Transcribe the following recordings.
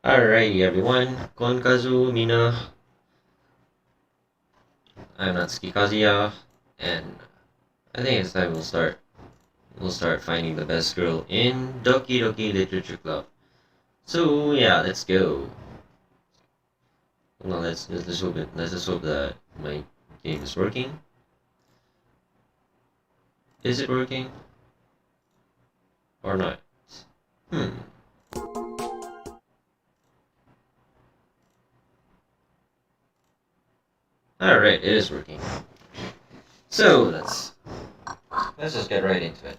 Alrighty everyone, Kon-Kazu, Mina. I'm Natsuki Kazuya, and I think it's time we'll start finding the best girl in Doki Doki Literature Club. So yeah, let's go. Hold on, let's just hope that my game is working. Is it working? Or not? Alright, it is working. So let's just get right into it.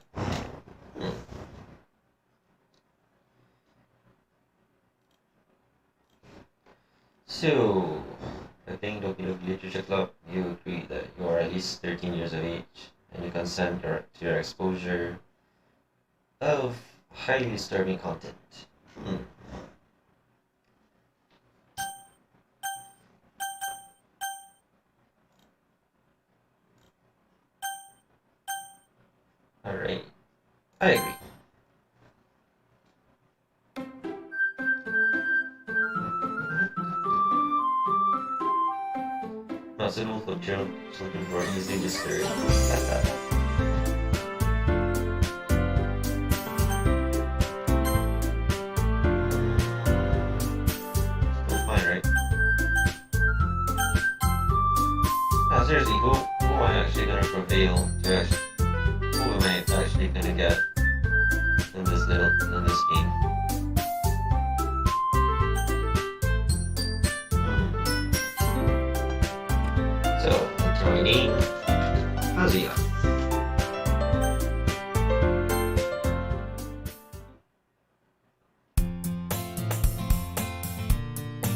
So, I think Doki Doki Literature Club, you agree that you are at least 13 years of age and you consent to your exposure of highly disturbing content. Alright, I agree. Not suitable for children who are easily disturbed. Still fine, right? Now seriously, who am I actually gonna prevail to actually? Who am I actually gonna get in this game? So, joining Kazuya.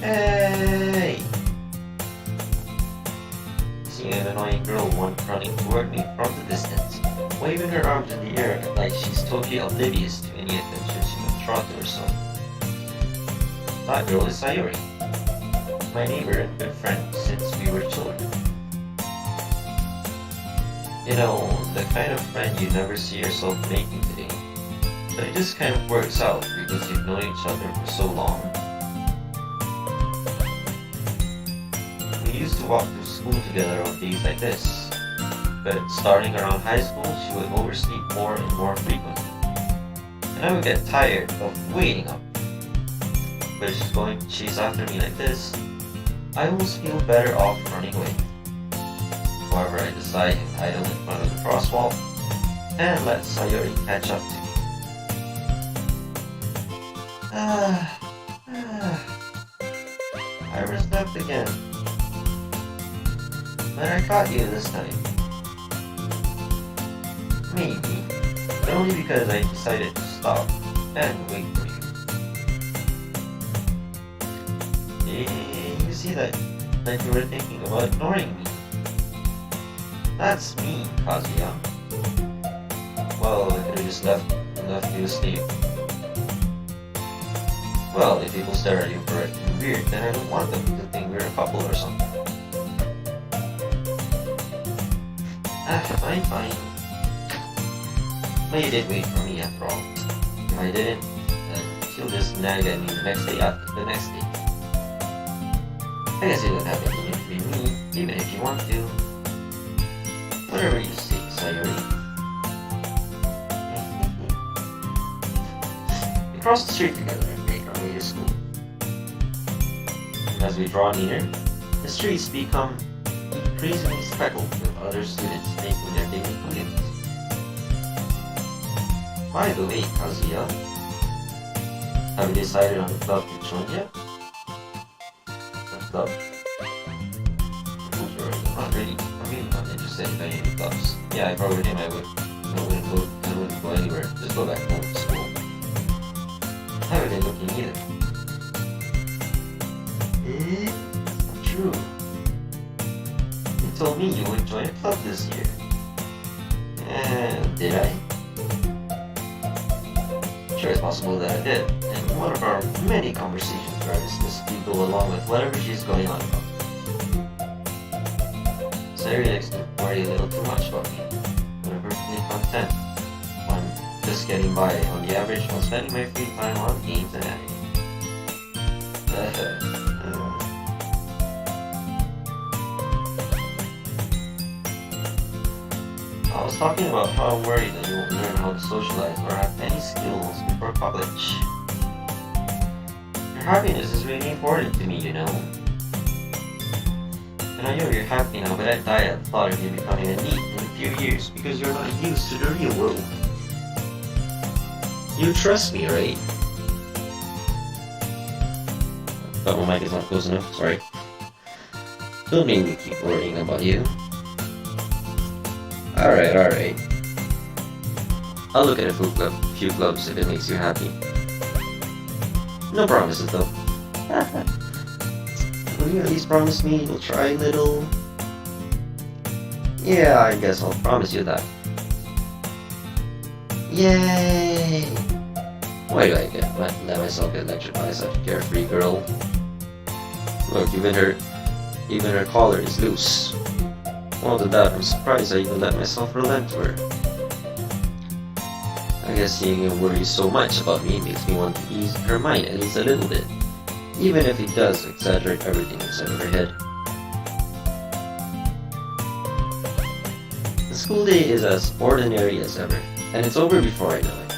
Hey! Seeing an annoying girl running toward me from the distance, waving her arms in the air like she's totally oblivious to any attention she might draw to herself. That girl is Sayori, my neighbor and good friend since we were children. You know, the kind of friend you never see yourself making today. But it just kind of works out because you've known each other for so long. We used to walk to school together on days like this. But starting around high school, she would oversleep more and more frequently. And I would get tired of waiting up. But if she's going to chase after me like this, I almost feel better off running away. However, I decide to idle in front of the crosswalk and let Sayori catch up to me. I overslept again. But I caught you this time. Maybe, but only because I decided to stop and wait for you. You see that you were thinking about ignoring me. That's me, Kazuya. Well, I could have just left you to sleep. Well, if people stare at you for acting weird, then I don't want them to think we're a couple or something. Fine. But you did wait for me after all. If I didn't, then she'll just nag at me the next day. I guess you don't have anything to be me, even if you want to. Whatever you say, Sayori. We cross the street together and make our way to school. And as we draw near, the streets become increasingly speckled with other students making their daily commutes. By the way, Kazuya, have you decided on the club to join yet? The club? Sure, not really. I'm really not interested in any clubs. Yeah, if I were him, I wouldn't go anywhere. Just go back home to school. I haven't been looking either. It's not true. You told me you would join a club this year. Did I? Sure, it's possible that I did. And one of our many conversations where I discussed you go along with whatever she's going on about. Sayori likes to worry a little too much about me. But I'm perfectly content. I'm just getting by on the average while spending my free time on games and anime. I was talking about how I'm worried that you won't learn how to socialize or have any skills before college. Your happiness is really important to me, you know. And I know you're happy now, but I die at the thought of you becoming a NEET in a few years because you're not used to the real world. You trust me, right? Thought my mic is not close enough, sorry. Don't make me keep worrying about you. Alright. I'll look at a few clubs if it makes you happy. No promises though. Will you at least promise me you'll try a little? Yeah, I guess I'll promise you that. Yay! Why do I let myself get lectured by such a carefree girl? Look, even her collar is loose. More than that, I'm surprised I even let myself relent to her. I guess seeing you worry so much about me makes me want to ease her mind at least a little bit, even if he does exaggerate everything inside of her head. The school day is as ordinary as ever, and it's over before I know it.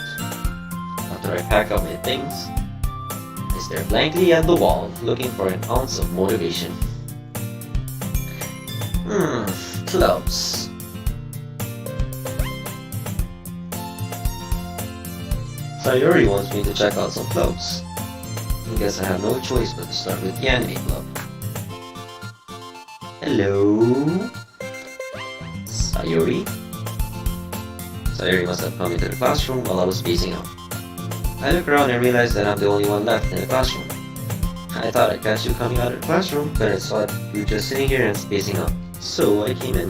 After I pack up my things, I stare blankly at the wall, looking for an ounce of motivation. Clubs. Sayori wants me to check out some clubs. I guess I have no choice but to start with the anime club. Hello? Sayori? Sayori must have come into the classroom while I was spacing out. I look around and realize that I'm the only one left in the classroom. I thought I'd catch you coming out of the classroom, but I saw you just sitting here and spacing out. So I came in.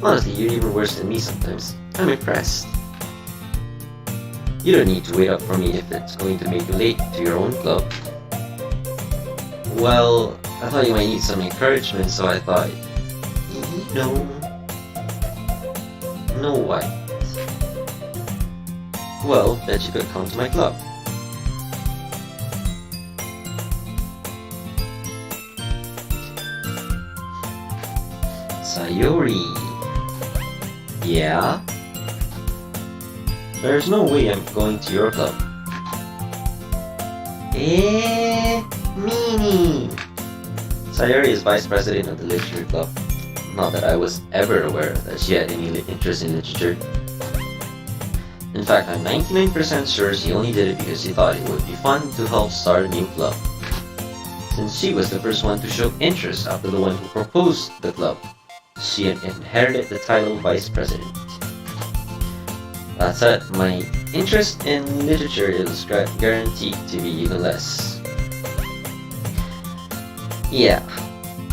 Honestly, you're even worse than me sometimes. I'm impressed. You don't need to wait up for me if it's going to make you late to your own club. Well, I thought you might need some encouragement, so I thought... No what? Well, that you could come to my club. Sayori. Yeah? There's no way I'm going to your club. Meanie! Sayori is vice president of the literature club. Not that I was ever aware that she had any interest in literature. In fact, I'm 99% sure she only did it because she thought it would be fun to help start a new club. Since she was the first one to show interest after the one who proposed the club, she inherited the title vice president. That said, my interest in literature is guaranteed to be even less. Yeah,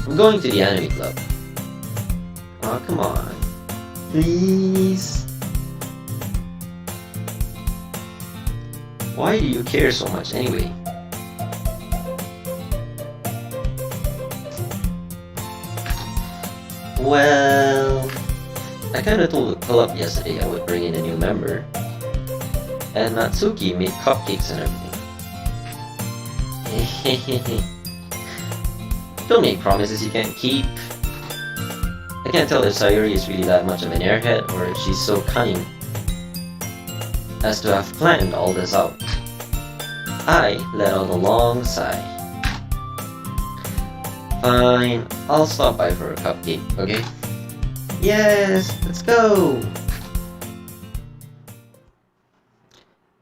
I'm going to the anime club. Oh, come on. Please? Why do you care so much anyway? Well... I kinda told the club yesterday I would bring in a new member. And Natsuki made cupcakes and everything. Don't make promises you can't keep. I can't tell if Sayori is really that much of an airhead or if she's so cunning as to have planned all this out. I let out a long sigh. Fine, I'll stop by for a cupcake, okay? Yes, let's go!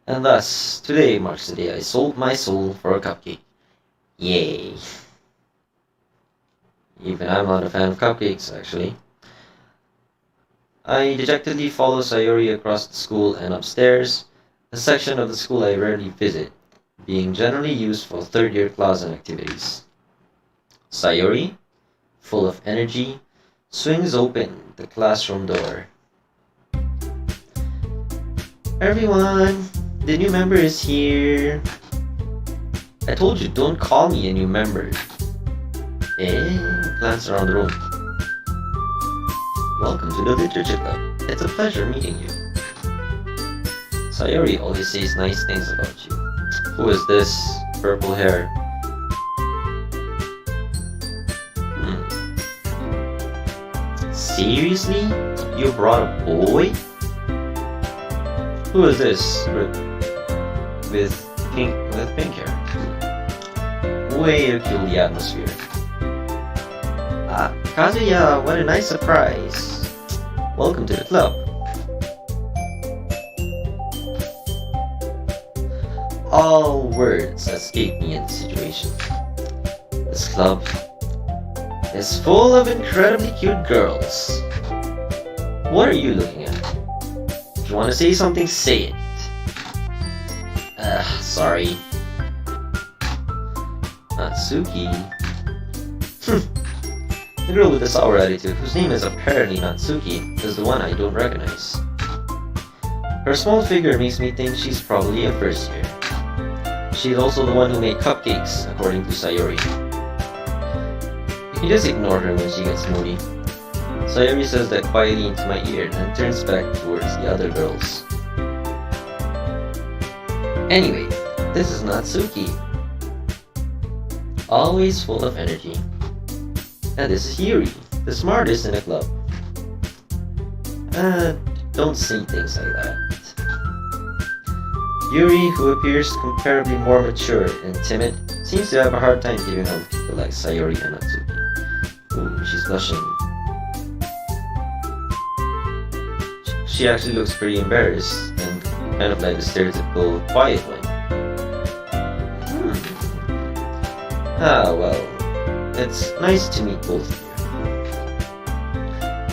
And thus, today marks the day I sold my soul for a cupcake. Yay! Even I'm not a fan of cupcakes, actually. I dejectedly follow Sayori across the school and upstairs, a section of the school I rarely visit, being generally used for third-year class and activities. Sayori, full of energy, swings open the classroom door. Everyone, the new member is here. I told you, don't call me a new member. Glance around the room. Welcome to the Literature Club. It's a pleasure meeting you. Sayori always says nice things about you. Who is this? purple hair. Seriously? You brought a boy? Who is this with pink hair? Way to kill the atmosphere. Kazuya, what a nice surprise. Welcome to the club. All words escape me in this situation. This club is full of incredibly cute girls. What are you looking at? If you want to say something, say it. Sorry. Natsuki? The girl with the sour attitude, whose name is apparently Natsuki, is the one I don't recognize. Her small figure makes me think she's probably a first year. She's also the one who made cupcakes, according to Sayori. You just ignore her when she gets moody. Sayori says that quietly into my ear and turns back towards the other girls. Anyway, this is Natsuki. Always full of energy. And this is Yuri, the smartest in the club. Don't say things like that. Yuri, who appears comparably more mature and timid, seems to have a hard time giving up people like Sayori and Natsuki. Ooh, she's blushing. She actually looks pretty embarrassed and kind of like the stereotypical quiet one. Well, it's nice to meet both of you.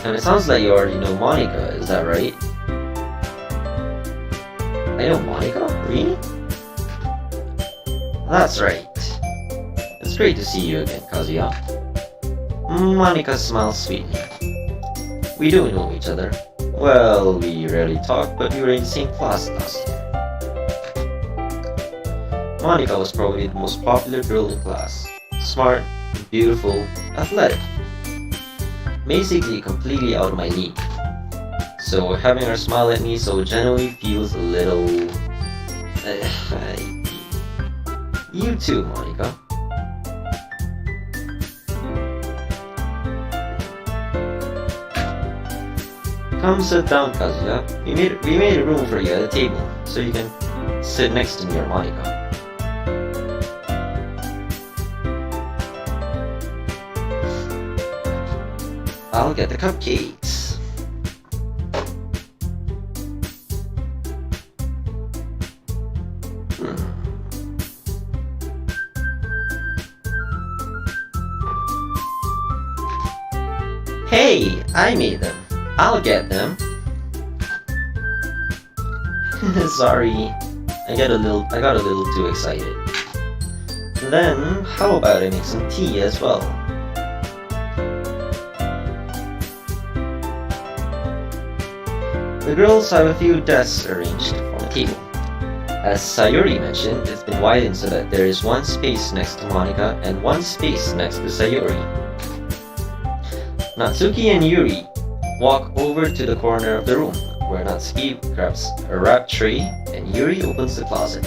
And it sounds like you already know Monica, is that right? I know Monica? Really? That's right. It's great to see you again, Kazuya. Monica smiles sweetly. We do know each other. Well, we rarely talk, but we were in the same class last year. Monica was probably the most popular girl in class. Smart, beautiful, athletic. Basically completely out of my league. So having her smile at me so genuinely feels a little... You too, Monica. Come sit down, Kazuya. We made a room for you at the table, so you can sit next to me or Monica. I'll get the cupcakes. Hey, I made them. I'll get them. Sorry, I got a little too excited. Then, how about I make some tea as well? The girls have a few desks arranged on the table. As Sayori mentioned, it's been widened so that there is one space next to Monica and one space next to Sayori. Natsuki and Yuri walk over to the corner of the room, where Natsuki grabs a wrap tray and Yuri opens the closet.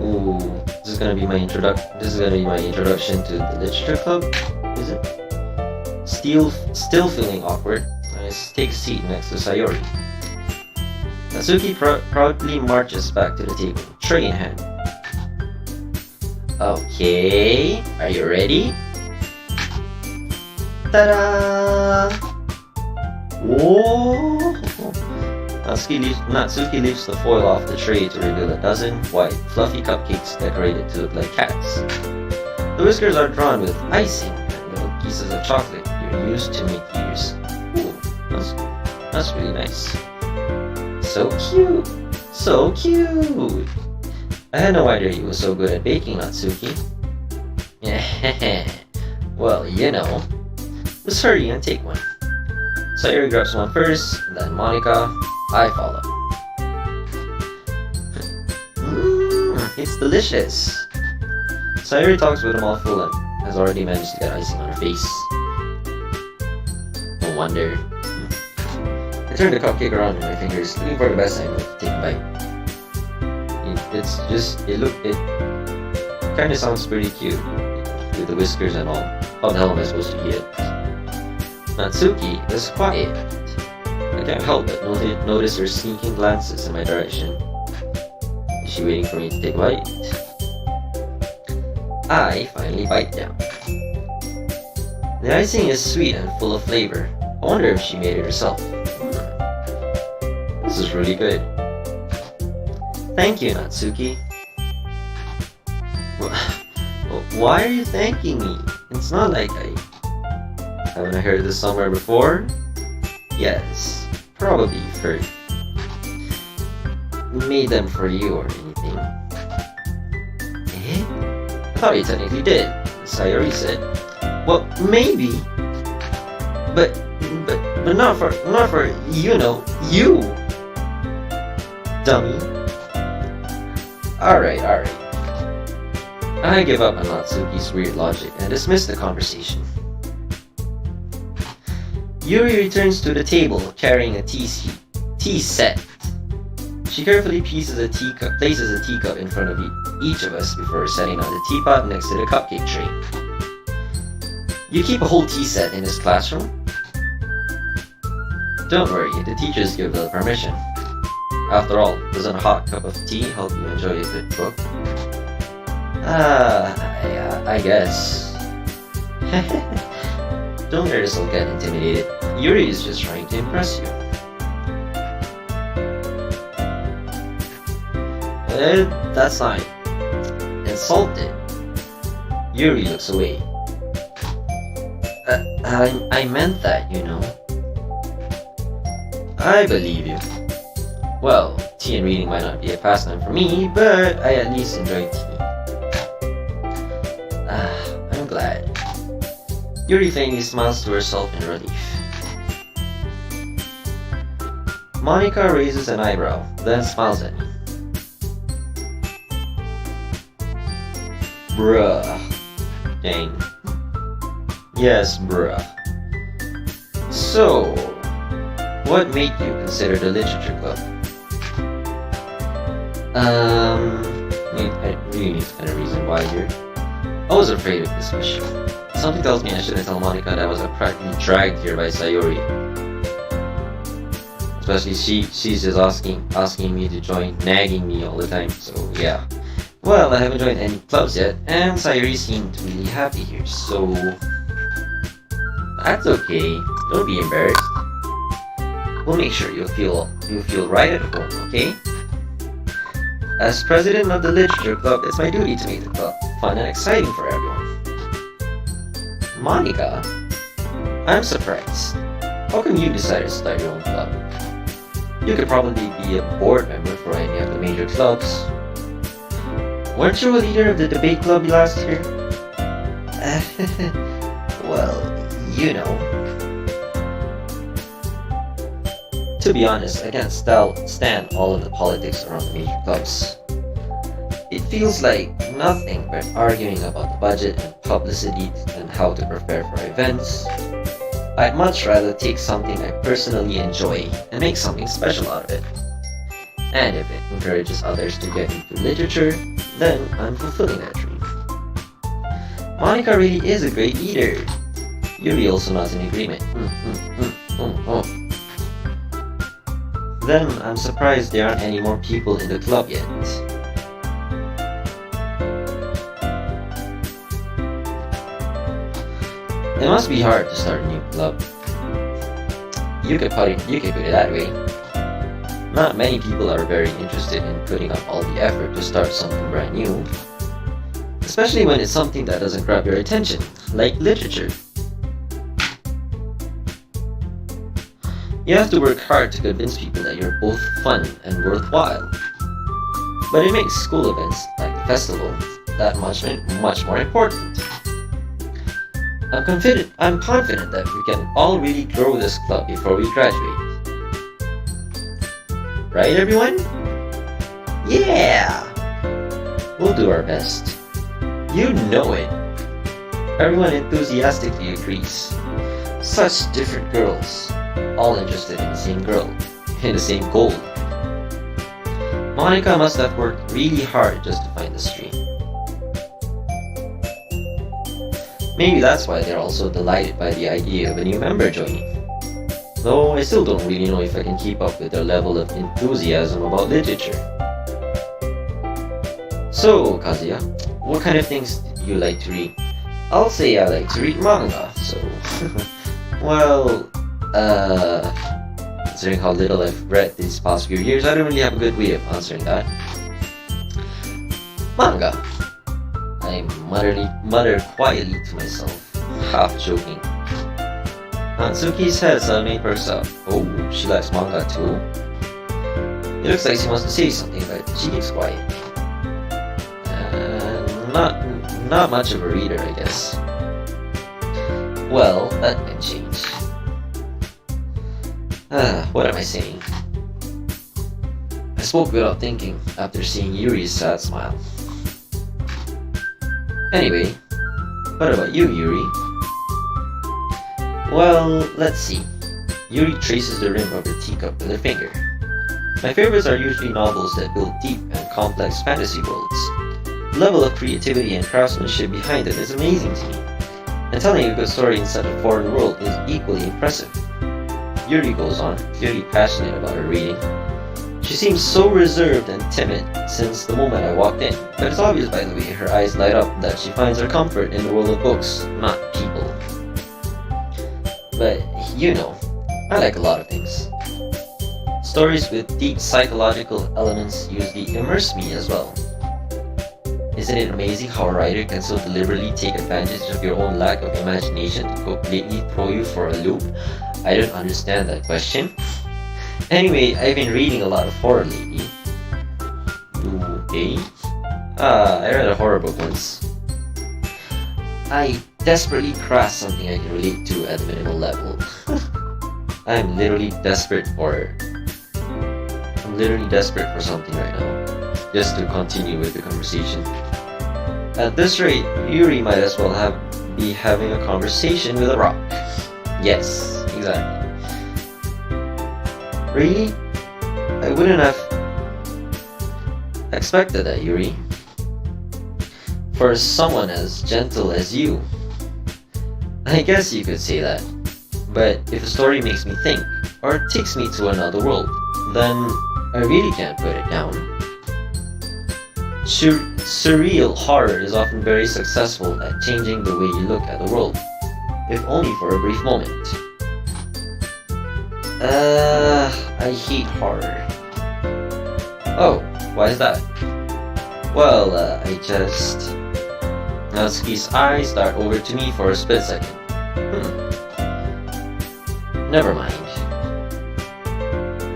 Ooh, this is gonna be my introduction to the literature club, is it? Still feeling awkward, I take a seat next to Sayori. Natsuki proudly marches back to the table, tray in hand. Okay, are you ready? Ta-da! Whoa! Natsuki lifts the foil off the tray to reveal a dozen white, fluffy cupcakes decorated to look like cats. The whiskers are drawn with icing and little pieces of chocolate you're used to make years. Ooh, that's really nice. So cute! So cute! I had no idea you were so good at baking, Natsuki. Well, you know. Let's hurry and take one. Sayori grabs one first, then Monica. I follow. It's delicious. Sayori talks with a mouthful and has already managed to get icing on her face. No wonder. I turn the cupcake around in my fingers, looking for the best angle to take a bite. Kinda sounds pretty cute, with the whiskers and all. How the hell am I supposed to eat it? Natsuki is quiet. I can't help but notice her sneaking glances in my direction. Is she waiting for me to take a bite? I finally bite down. The icing is sweet and full of flavor. I wonder if she made it herself. This is really good. Thank you, Natsuki. Why are you thanking me? It's not like haven't I heard this somewhere before? Yes, probably you've heard. We made them for you or anything. Eh? I thought you technically did, Sayori said. Well, maybe. But not for you, dummy. Alright. I give up on Natsuki's weird logic and dismiss the conversation. Yuri returns to the table carrying a tea set. She carefully places a teacup in front of each of us before setting on the teapot next to the cupcake tray. You keep a whole tea set in this classroom? Don't worry, the teachers give the permission. After all, doesn't a hot cup of tea help you enjoy a good book? I guess. Don't let yourself get intimidated. Yuri is just trying to impress you. That's not insulted. Yuri looks away. I meant that, I believe you. Well, tea and reading might not be a pastime for me, but I at least enjoy tea. I'm glad. Yuri faintly smiles to herself in relief. Monika raises an eyebrow, then smiles at me. Bruh. Dang. Yes, bruh. So, what made you consider the literature club? I really need to find a reason why here. I was afraid of this question. Something tells me I shouldn't tell Monika that I was practically dragged here by Sayori. Especially she's just asking me to join, nagging me all the time, so yeah. Well, I haven't joined any clubs yet, and Sayori seemed really happy here, so... That's okay, don't be embarrassed. We'll make sure you'll feel right at home, okay? As president of the literature club, it's my duty to make the club fun and exciting for everyone. Monika, I'm surprised. How come you decided to start your own club? You could probably be a board member for any of the major clubs. Weren't you a leader of the debate club last year? Well, To be honest, I can't stand all of the politics around the major clubs. It feels like nothing but arguing about the budget and publicity and how to prepare for events. I'd much rather take something I personally enjoy and make something special out of it. And if it encourages others to get into literature, then I'm fulfilling that dream. Monika really is a great leader. Yuri also nods in agreement. Then I'm surprised there aren't any more people in the club yet. It must be hard to start a new club. You could put it that way. Not many people are very interested in putting up all the effort to start something brand new. Especially when it's something that doesn't grab your attention, like literature. You have to work hard to convince people that you're both fun and worthwhile. But it makes school events, like the festival, that much more important. I'm confident that we can all really grow this club before we graduate. Right, everyone? Yeah! We'll do our best. You know it. Everyone enthusiastically agrees. Such different girls, all interested in the same goal. Monika must have worked really hard just to find the stream. Maybe that's why they're also delighted by the idea of a new member joining. Though I still don't really know if I can keep up with their level of enthusiasm about literature. So, Kazuya, what kind of things do you like to read? I'll say I like to read manga, so... well, considering how little I've read these past few years, I don't really have a good way of answering that. Manga. I mutter quietly to myself, half joking. Natsuki's head suddenly perks up. Oh, she likes manga too? It looks like she wants to say something, but she keeps quiet. Not much of a reader, I guess. Well, that can change. What am I saying? I spoke without thinking after seeing Yuri's sad smile. Anyway, what about you, Yuri? Well, let's see. Yuri traces the rim of her teacup with her finger. My favorites are usually novels that build deep and complex fantasy worlds. The level of creativity and craftsmanship behind them is amazing to me, and telling a good story in such a foreign world is equally impressive. Yuri goes on, clearly passionate about her reading. She seems so reserved and timid since the moment I walked in, but it's obvious by the way her eyes light up that she finds her comfort in the world of books, not people. But, you know, I like a lot of things. Stories with deep psychological elements usually immerse me as well. Isn't it amazing how a writer can so deliberately take advantage of your own lack of imagination to completely throw you for a loop? I don't understand that question. Anyway, I've been reading a lot of horror lately. Okay. I read a horror book once. I desperately craft something I can relate to at a minimal level. I'm literally desperate for something right now. Just to continue with the conversation. At this rate, Yuri might as well be having a conversation with a rock. Yes, exactly. Really? I wouldn't have expected that, Yuri. For someone as gentle as you. I guess you could say that. But if a story makes me think, or takes me to another world, then I really can't put it down. Surreal horror is often very successful at changing the way you look at the world, if only for a brief moment. I hate horror. Oh, why is that? Well, Natsuki's eyes dart over to me for a split second. Never mind.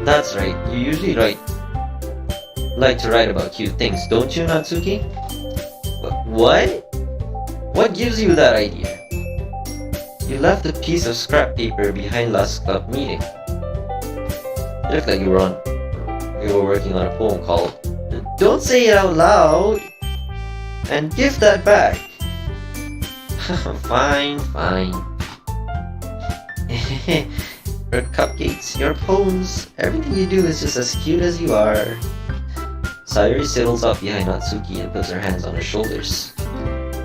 That's right, you usually like to write about cute things, don't you, Natsuki? What? What gives you that idea? You left a piece of scrap paper behind last club meeting. It looked like you were working on a poem called Don't Say It Out Loud! And give that back! Fine. Your cupcakes, your poems, everything you do is just as cute as you are. Sayuri settles up behind Natsuki and puts her hands on her shoulders.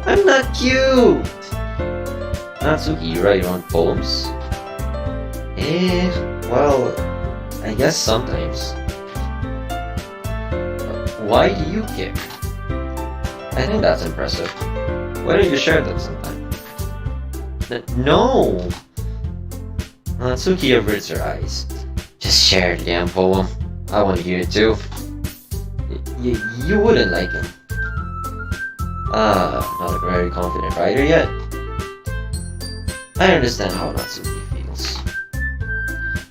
I'm not cute! Natsuki, you write your own poems? Well, I guess sometimes. Why do you care? I think that's impressive. Why don't you share them sometime? No! Natsuki averts her eyes. Just share the damn poem. I want to hear it too. You wouldn't like him. Not a very confident writer yet. I understand how Natsuki feels.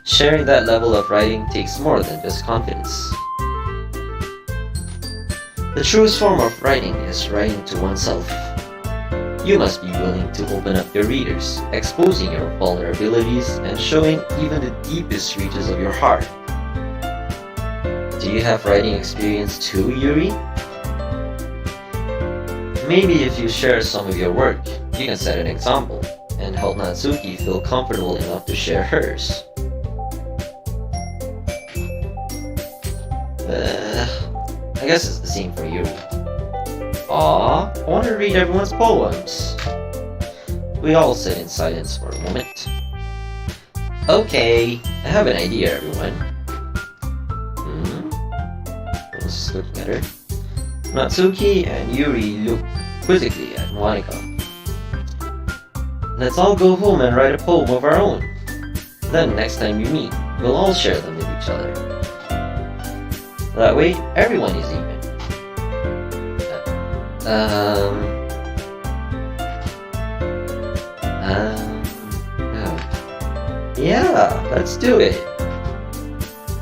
Sharing that level of writing takes more than just confidence. The truest form of writing is writing to oneself. You must be willing to open up your readers, exposing your vulnerabilities and showing even the deepest reaches of your heart. Do you have writing experience too, Yuri? Maybe if you share some of your work, you can set an example and help Natsuki feel comfortable enough to share hers. I guess it's the same for Yuri. Aw, I want to read everyone's poems. We all sit in silence for a moment. Okay, I have an idea, everyone. Let's look at her. Natsuki and Yuri look quizzically at Monika. Let's all go home and write a poem of our own. Then next time we meet, we'll all share them with each other. That way, everyone is even. Yeah, let's do it.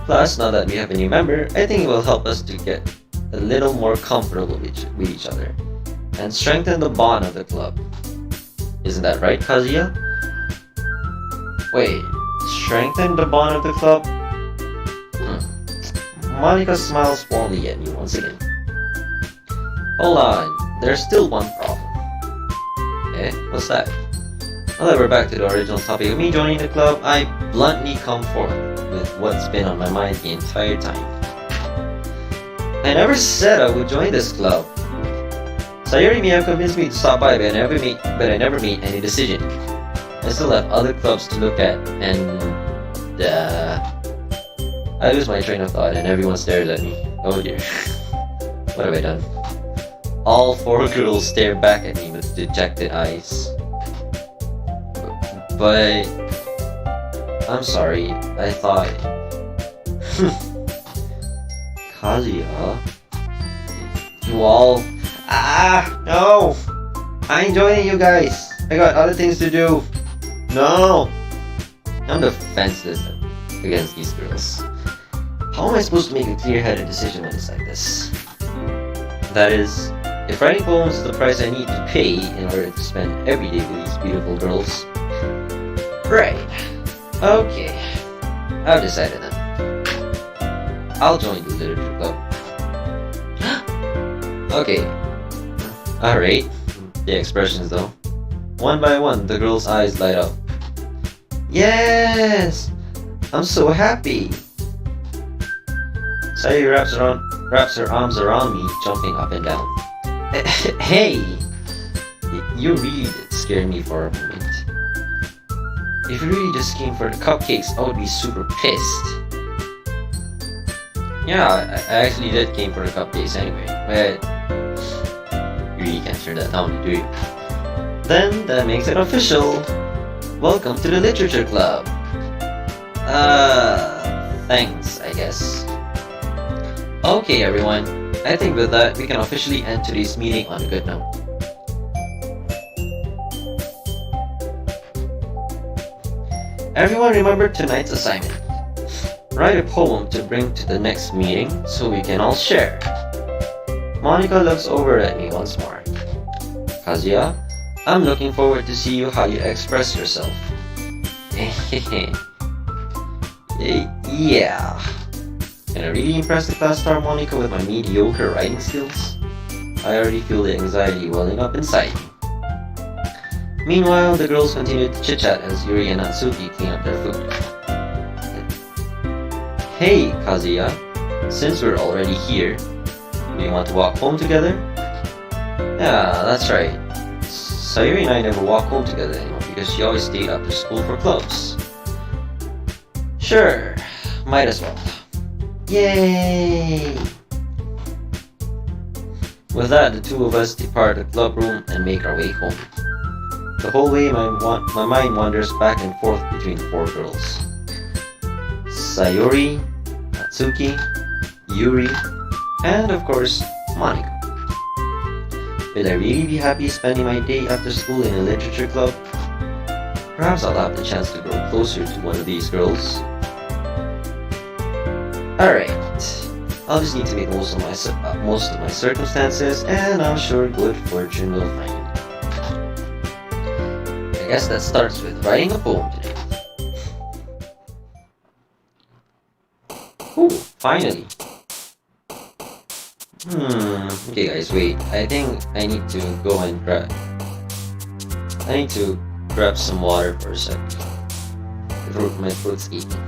Plus, now that we have a new member, I think it will help us to get a little more comfortable with each other and strengthen the bond of the club. Isn't that right, Kazuya? Wait, strengthen the bond of the club? Monika smiles fondly at me once again. Hold on, there's still one problem. What's that? Now that we're back to the original topic of me joining the club, I bluntly come forth with what's been on my mind the entire time. I never said I would join this club. Sayuri may have convinced me to stop by, but I never made any decision. I still have other clubs to look at, and I lose my train of thought and everyone stares at me. Oh dear. What have I done? All four girls stare back at me with dejected eyes. But I'm sorry, I thought Kazuya, you all no, I ain't joining you guys. I got other things to do. No, I'm defenseless against these girls. How am I supposed to make a clear-headed decision when it's like this? That is, if writing poems is the price I need to pay in order to spend every day with these beautiful girls. Right. Okay. I've decided then. I'll join the literature club. Okay. Alright. The expressions though. One by one, the girl's eyes light up. Yes! I'm so happy! Sayuri wraps her arms around me, jumping up and down. Hey! You really did scare me for a moment. If you really just came for the cupcakes, I would be super pissed. Yeah, I actually did came for the cupcakes anyway, but you really can't turn that down, do you? Then that makes it official. Welcome to the literature club. Thanks, I guess. Okay, everyone. I think with that, we can officially end today's meeting on a good note. Everyone remember tonight's assignment. Write a poem to bring to the next meeting so we can all share. Monika looks over at me once more. Kazuya, I'm looking forward to see how you express yourself. Yeah. Can I really impress the class star Monika with my mediocre writing skills? I already feel the anxiety welling up inside me. Meanwhile, the girls continued to chit-chat as Yuri and Natsuki clean up their food. Hey, Kazuya, since we're already here, do you want to walk home together? Yeah, that's right. Sayuri and I never walk home together anymore because she always stayed after school for clubs. Sure, might as well. Yay! With that, the two of us depart the club room and make our way home. The whole way, my mind wanders back and forth between the four girls. Sayuri, Natsuki, Yuri, and of course, Monika. Will I really be happy spending my day after school in a literature club? Perhaps I'll have the chance to grow closer to one of these girls. Alright, I'll just need to make most of my circumstances, and I'm sure good fortune will find me. I guess that starts with writing a poem today. Ooh, finally. Okay guys, wait. I think I need to go and grab some water for a sec. My throat's aching.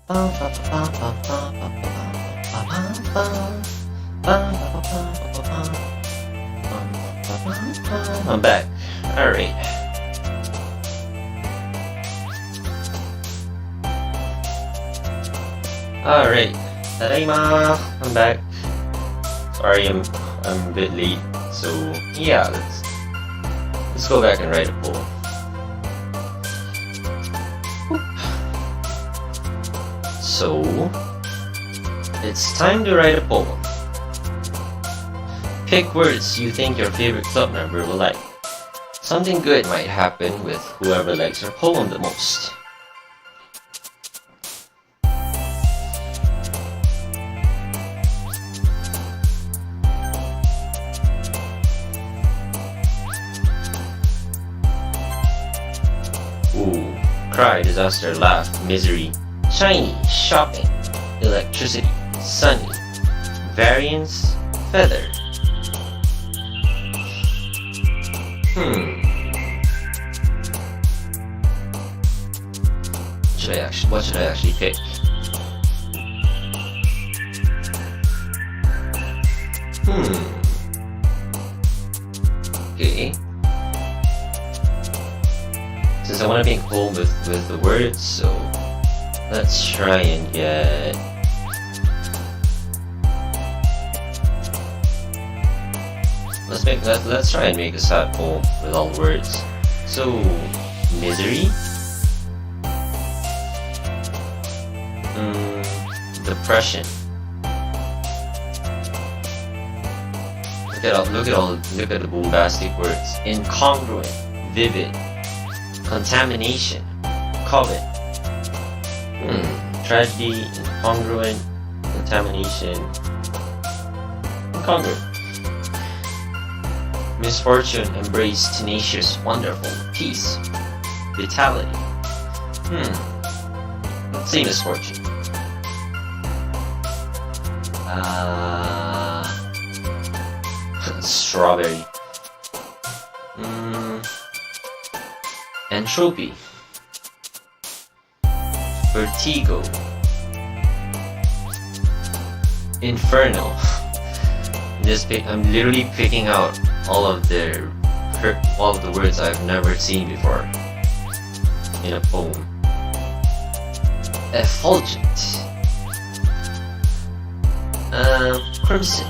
I'm back. Alright. Alright. Tadaima! I'm back. Sorry, I'm a bit late. So yeah, let's go back and write a poem. So it's time to write a poem. Pick words you think your favorite club member will like. Something good might happen with whoever likes your poem the most. Ooh, cry, disaster, laugh, misery, shiny, shopping, electricity, sunny, variance, feather. What should I actually pick? Okay. Since I want to make a poem with the words, so let's try and get... Let's try and make a sad poem with all the words. So, misery, depression. Look at the bombastic words. Incongruent, vivid, contamination, covet. Tragedy, incongruent, contamination, incongruent. Misfortune, embrace, tenacious, wonderful, peace, vitality. Let's say misfortune. Strawberry. Entropy. Vertigo. Inferno. I'm literally picking out all of the words I've never seen before in a poem. Effulgent. Crimson.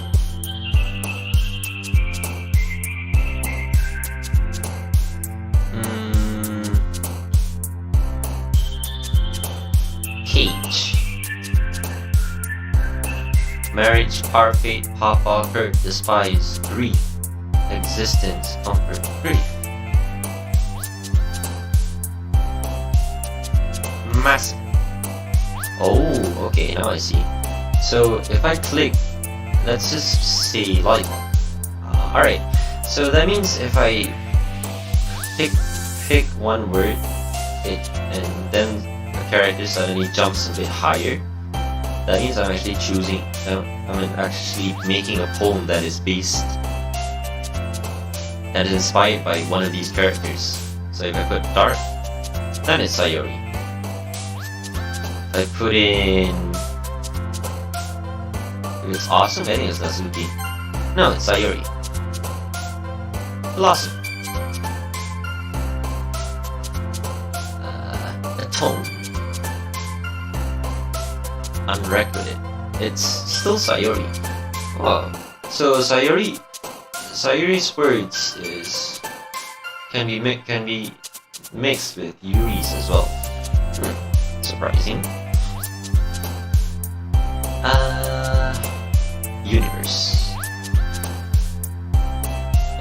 Cage. Marriage, parfait, papa, hurt, despise, grief, existence, comfort, grief. Massive. Oh, okay, now I see. So if I click, let's just say lollipop. Alright, so that means if I pick one word, and then the character suddenly jumps a bit higher, that means I'm actually choosing, I'm actually making a poem that is inspired by one of these characters. So if I put dark, then it's Sayori. If I put in, if it's awesome, I think it's Natsuki. No, it's Sayori. Philosophy. Atone. Unrecorded. It's still Sayori. Wow. So Sayori's words can be mixed with Yuri's as well. Surprising. Universe.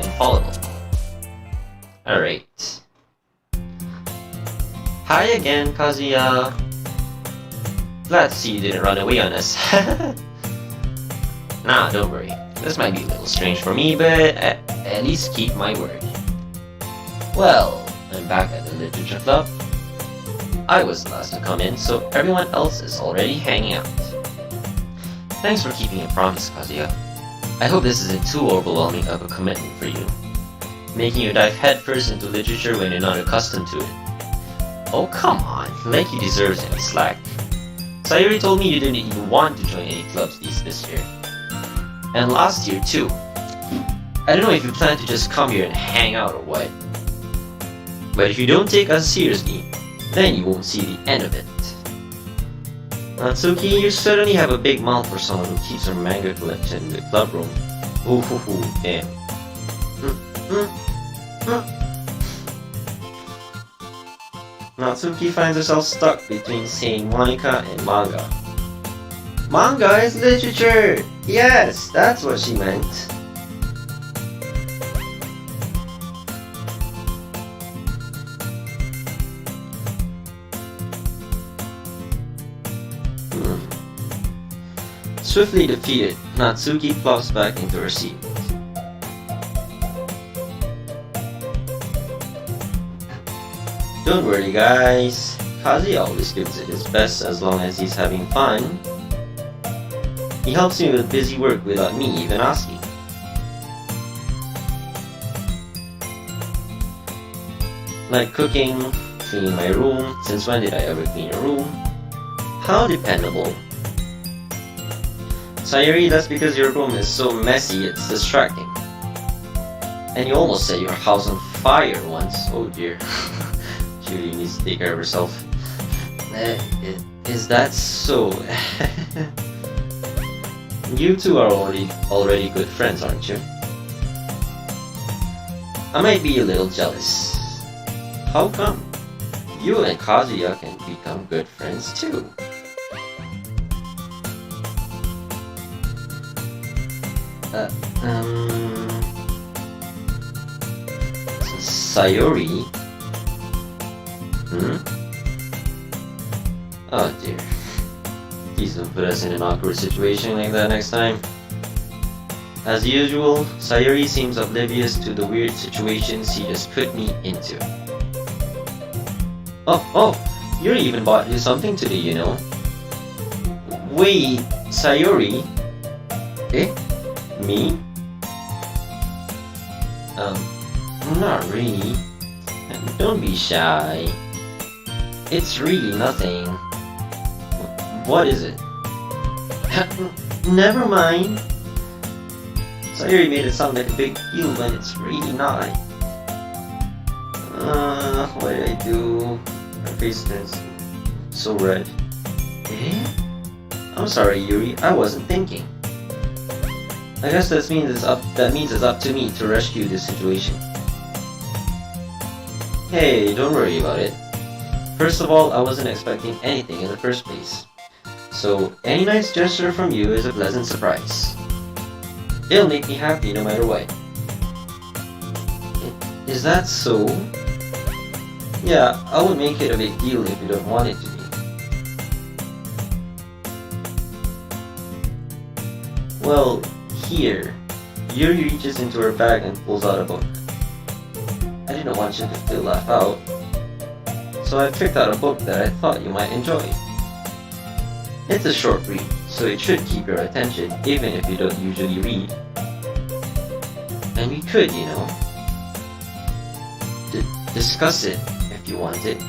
Infallible. Alright. Hi again, Kazuya. Glad to see you didn't run away on us. Nah, don't worry. This might be a little strange for me, but at least keep my word. Well, I'm back at the Literature Club. I was the last to come in, so everyone else is already hanging out. Thanks for keeping your promise, Kazuya. I hope this isn't too overwhelming of a commitment for you, making you dive headfirst into literature when you're not accustomed to it. Oh, come on, like you deserve any slack. Sayuri told me you didn't even want to join any clubs this year. And last year too. I don't know if you plan to just come here and hang out or what. But if you don't take us seriously, then you won't see the end of it. Natsuki, you certainly have a big mouth for someone who keeps her manga collection in the club room. Ooh, damn. Natsuki finds herself stuck between saying Monica and manga. Manga is literature! Yes, that's what she meant. Swiftly defeated, Natsuki plops back into her seat. Don't worry guys, Kazuya always gives it his best as long as he's having fun. He helps me with busy work without me even asking. Like cooking, cleaning my room. Since when did I ever clean a room? How dependable. Sayuri, that's because your room is so messy it's distracting. And you almost set your house on fire once. Oh dear. She really needs to take care of herself. Is that so? You two are already good friends, aren't you? I might be a little jealous. How come? You and Kazuya can become good friends too. Sayuri? Oh dear. Please don't put us in an awkward situation like that next time. As usual, Sayuri seems oblivious to the weird situations he just put me into. Oh, Yuri even bought you something today, you know. Wait, Sayuri? Eh? Me? Not really. Don't be shy. It's really nothing. What is it? Never mind. Sayuri made it sound like a big deal when it's really not. What did I do? Her face turns so red. Eh? I'm sorry, Yuri. I wasn't thinking. I guess that means it's up to me to rescue this situation. Hey, don't worry about it. First of all, I wasn't expecting anything in the first place. So, any nice gesture from you is a pleasant surprise. It'll make me happy no matter what. Is that so? Yeah, I would make it a big deal if you don't want it to be. Well, here. Yuri reaches into her bag and pulls out a book. I didn't want you to feel left out, so I picked out a book that I thought you might enjoy. It's a short read, so it should keep your attention even if you don't usually read. And we could, you know, discuss it if you want it.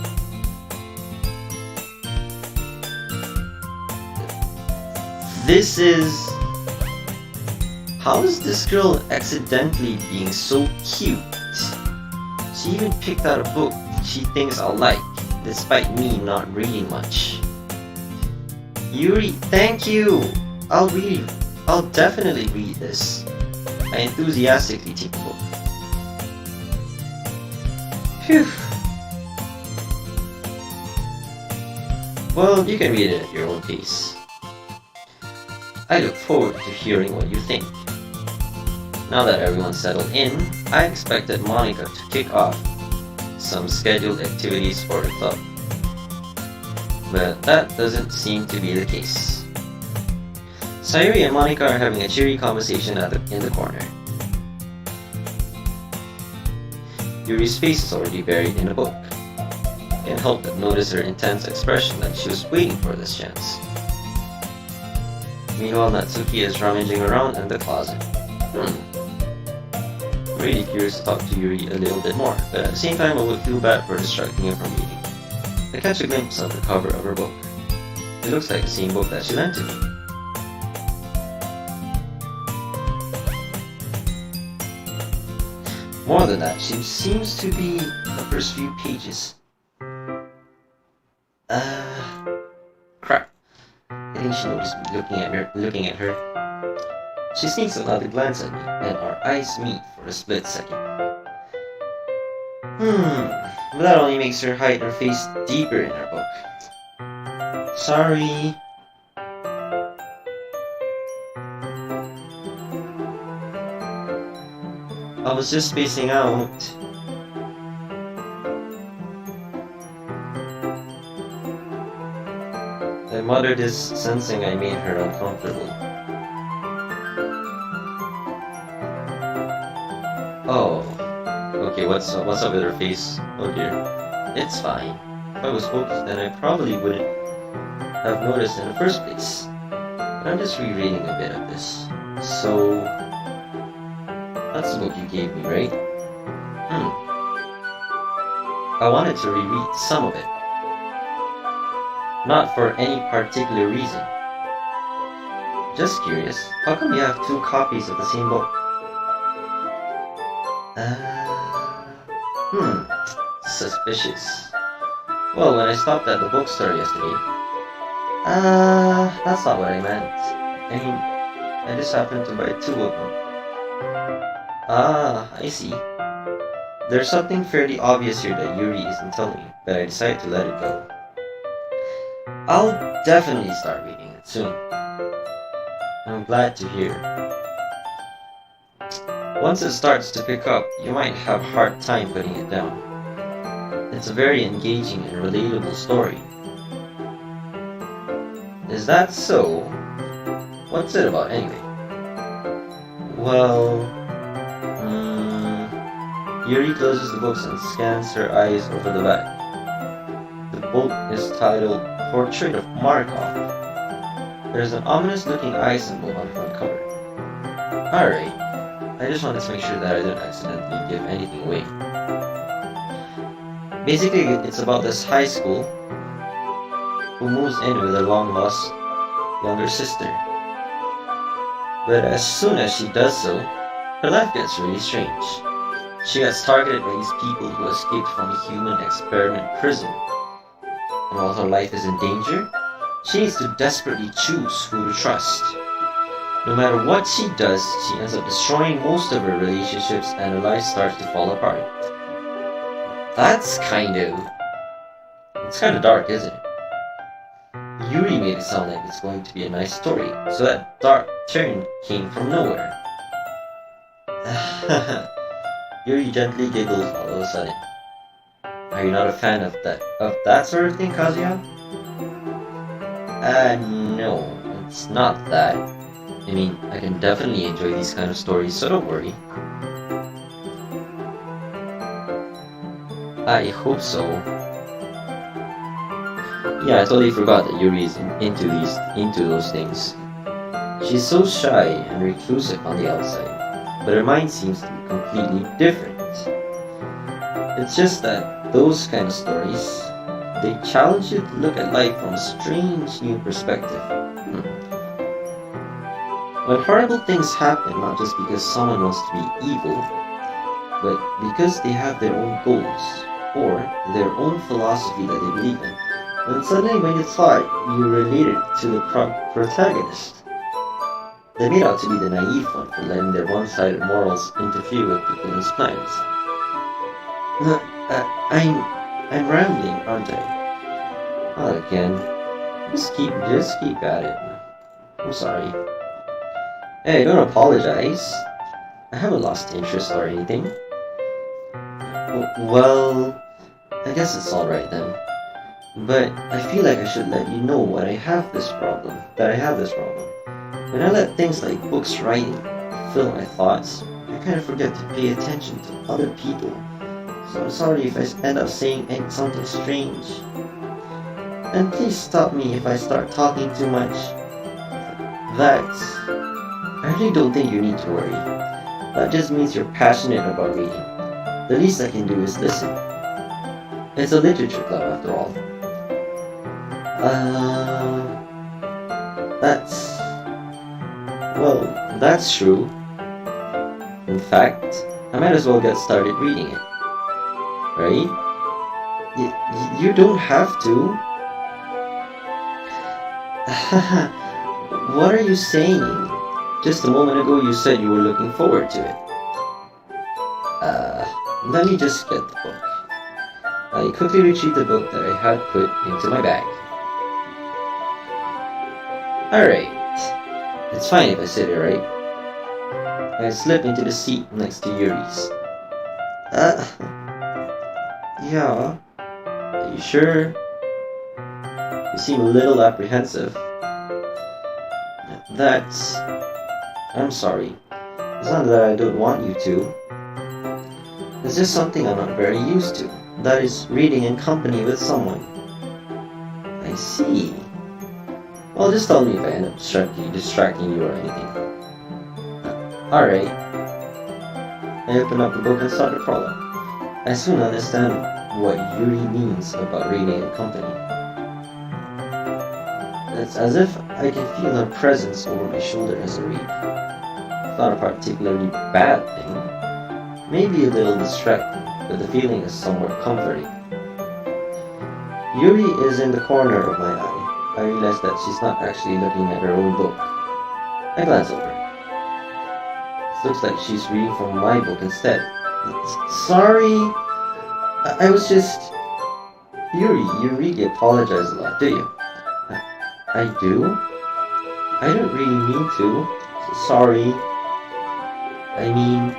This is... How is this girl accidentally being so cute? She even picked out a book she thinks I'll like, despite me not reading much. Yuri, thank you! I'll definitely read this. I enthusiastically take the book. Phew. Well, you can read it at your own pace. I look forward to hearing what you think. Now that everyone's settled in, I expected Monica to kick off some scheduled activities for the club. But that doesn't seem to be the case. Sayuri and Monica are having a cheery conversation in the corner. Yuri's face is already buried in a book. Can't help but notice her intense expression like she was waiting for this chance. Meanwhile, Natsuki is rummaging around in the closet. I'm really curious to talk to Yuri a little bit more, but at the same time I would feel bad for distracting her from reading. I catch a glimpse of the cover of her book. It looks like the same book that she lent to me. More than that, she seems to be the first few pages. Crap. I think she noticed me looking at her. She sneaks another glance at me, and our eyes meet for a split second. But that only makes her hide her face deeper in her book. Sorry. I was just spacing out. I muttered this, sensing I made her uncomfortable. Oh. Okay, what's up with her face? Oh dear. It's fine. If I was focused, then I probably wouldn't have noticed in the first place. But I'm just rereading a bit of this. So... that's the book you gave me, right? I wanted to reread some of it. Not for any particular reason. Just curious, how come you have 2 copies of the same book? Suspicious. Well, when I stopped at the bookstore yesterday... that's not what I meant. I mean, I just happened to buy 2 of them. I see. There's something fairly obvious here that Yuri isn't telling me, but I decided to let it go. I'll definitely start reading it soon. I'm glad to hear. Once it starts to pick up, you might have a hard time putting it down. It's a very engaging and relatable story. Is that so? What's it about anyway? Well... Yuri closes the books and scans her eyes over the back. The book is titled Portrait of Markov. There's an ominous-looking eye symbol on the front cover. Alright, I just wanted to make sure that I didn't accidentally give anything away. Basically, it's about this high school who moves in with her long-lost younger sister. But as soon as she does so, her life gets really strange. She gets targeted by these people who escaped from a human experiment prison. And while her life is in danger, she needs to desperately choose who to trust. No matter what she does, she ends up destroying most of her relationships and her life starts to fall apart. It's kind of dark, isn't it? Yuri made it sound like it's going to be a nice story, so that dark turn came from nowhere. Yuri gently giggles all of a sudden. Are you not a fan of that sort of thing, Kazuya? No, it's not that. I mean, I can definitely enjoy these kind of stories, so don't worry. I hope so. Yeah, I totally forgot that Yuri is into those things. She's so shy and reclusive on the outside, but her mind seems to be completely different. It's just that those kind of stories, they challenge you to look at life from a strange new perspective. When horrible things happen, not just because someone wants to be evil, but because they have their own goals, or their own philosophy that they believe in, and suddenly when you thought you related to the protagonist, they made out to be the naive one for letting their one-sided morals interfere with the villain's plans. I'm rambling, aren't I? Not again. Just keep at it. I'm sorry. Hey, don't apologize. I haven't lost interest or anything. Well, I guess it's alright then. But I feel like I should let you know that I have this problem. When I let things like books, writing, fill my thoughts, I kind of forget to pay attention to other people. So I'm sorry if I end up saying something strange. And please stop me if I start talking too much. I really don't think you need to worry. That just means you're passionate about reading. The least I can do is listen. It's a literature club after all. That's true. In fact, I might as well get started reading it. Right? You don't have to. What are you saying? Just a moment ago you said you were looking forward to it. Let me just get the book. I quickly retrieved the book that I had put into my bag. Alright. It's fine if I sit here, right? I slip into the seat next to Yuri's. Yeah. Are you sure? You seem a little apprehensive. I'm sorry. It's not that I don't want you to. It's just something I'm not very used to. That is, reading in company with someone. I see. Well, just tell me if I end up distracting you or anything. Alright. I open up the book and start the prologue. I soon understand what Yuri means about reading in company. It's as if I can feel her presence over my shoulder as I read. It's not a particularly bad thing. Maybe a little distracting, but the feeling is somewhat comforting. Yuri is in the corner of my eye. I realize that she's not actually looking at her own book. I glance over. It looks like she's reading from my book instead. Sorry, I was just... Yuri, you really apologize a lot, do you? I do? I don't really mean to. Sorry. I mean...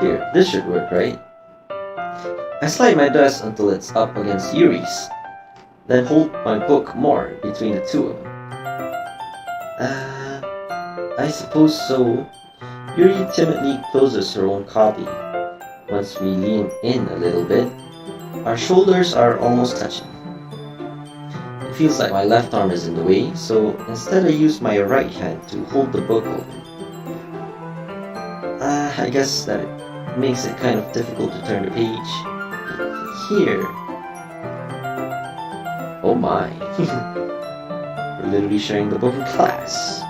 Here, this should work, right? I slide my desk until it's up against Yuri's, then hold my book more between the two of them. I suppose so. Yuri timidly closes her own copy. Once we lean in a little bit, our shoulders are almost touching. It feels like my left arm is in the way, so instead I use my right hand to hold the book open. I guess that it makes it kind of difficult to turn the page. Here. Oh my. We're literally sharing the book in class.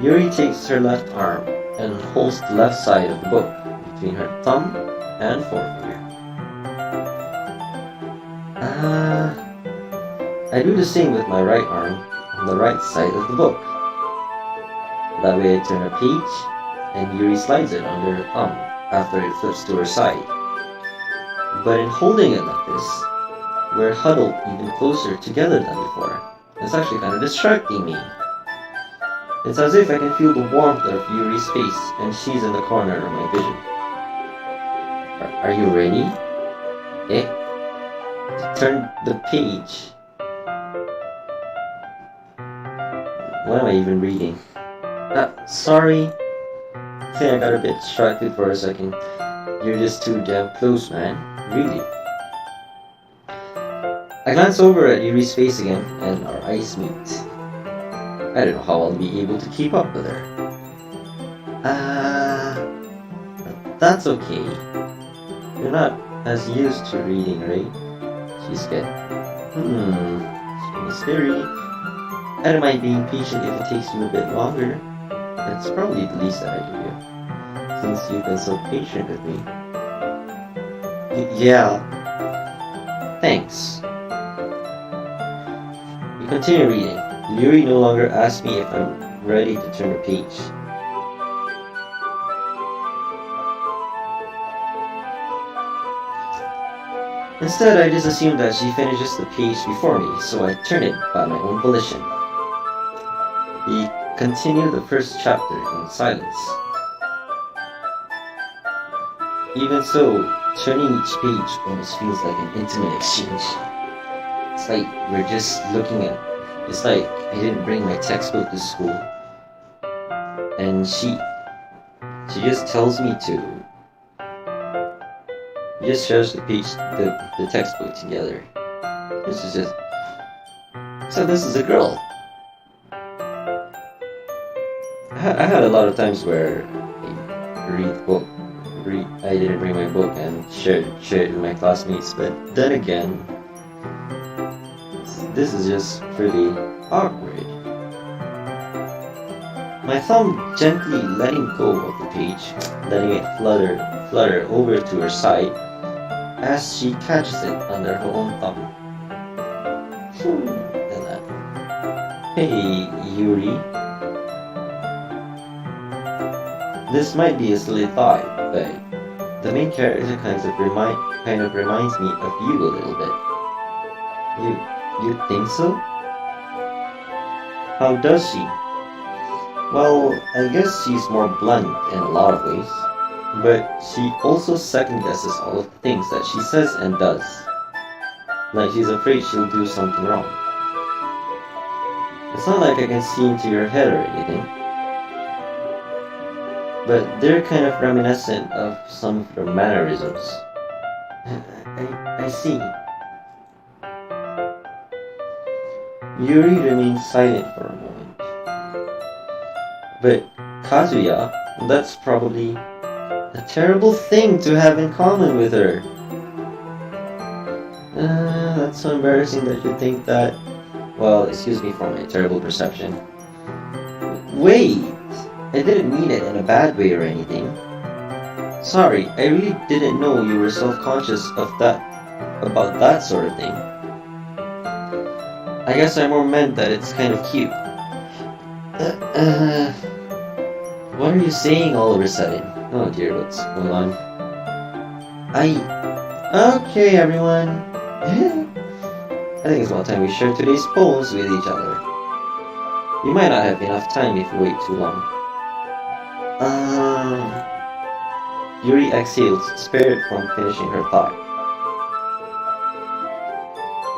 Yuri takes her left arm and holds the left side of the book between her thumb and forefinger. I do the same with my right arm on the right side of the book. That way I turn a page and Yuri slides it under her thumb after it flips to her side. But in holding it like this, we're huddled even closer together than before. It's actually kind of distracting me. It's as if I can feel the warmth of Yuri's face and she's in the corner of my vision. Are you ready? Turn the page. What am I even reading? Sorry. I think I got a bit distracted for a second. You're just too damn close, man. Really. I glance over at Yuri's face again, and our eyes meet. I don't know how I'll be able to keep up with her. That's okay. You're not as used to reading, right? She said. It's scary. I don't mind being patient if it takes you a bit longer. That's probably the least that I can do, since you've been so patient with me. Yeah. Thanks. We continue reading. Yuri no longer asks me if I'm ready to turn the page. Instead, I just assume that she finishes the page before me, so I turn it by my own volition. We continue the first chapter in silence. Even so, turning each page almost feels like an intimate exchange. It's like we're just looking at... It's like I didn't bring my textbook to school, and she just tells me to. We just shares the page, the textbook together. This is just... So this is a girl. I had a lot of times where I read the book I didn't bring my book and share it with my classmates, but then again, this is just pretty awkward. My thumb gently letting go of the page, letting it flutter over to her side as she catches it under her own thumb. Hey, Yuri. This might be a silly thought, but the main character kind of reminds me of you a little bit. You think so? How does she? Well, I guess she's more blunt in a lot of ways, but she also second guesses all of the things that she says and does. Like she's afraid she'll do something wrong. It's not like I can see into your head or anything, but they're kind of reminiscent of some of your mannerisms. I see. Yuri remains silent for a moment. But Kazuya, that's probably a terrible thing to have in common with her. That's so embarrassing that you think that. Well, excuse me for my terrible perception. Wait! I didn't mean it in a bad way or anything. Sorry, I really didn't know you were self-conscious about that sort of thing. I guess I more meant that it's kind of cute. What are you saying all of a sudden? Oh dear, what's going on? Okay, everyone. I think it's about time we share today's poems with each other. We might not have enough time if we wait too long. Yuri exhaled, spared from finishing her thought.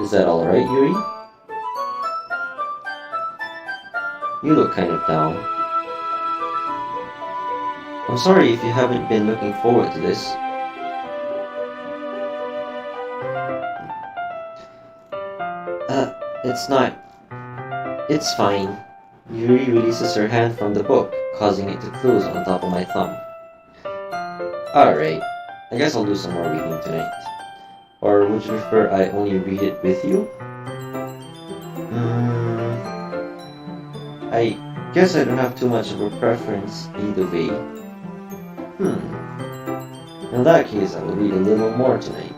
Is that alright, Yuri? You look kind of down. I'm sorry if you haven't been looking forward to this. It's not. It's fine. Yuri releases her hand from the book, causing it to close on top of my thumb. Alright, I guess I'll do some more reading tonight. Or would you prefer I only read it with you? I guess I don't have too much of a preference either way. In that case, I will read a little more tonight.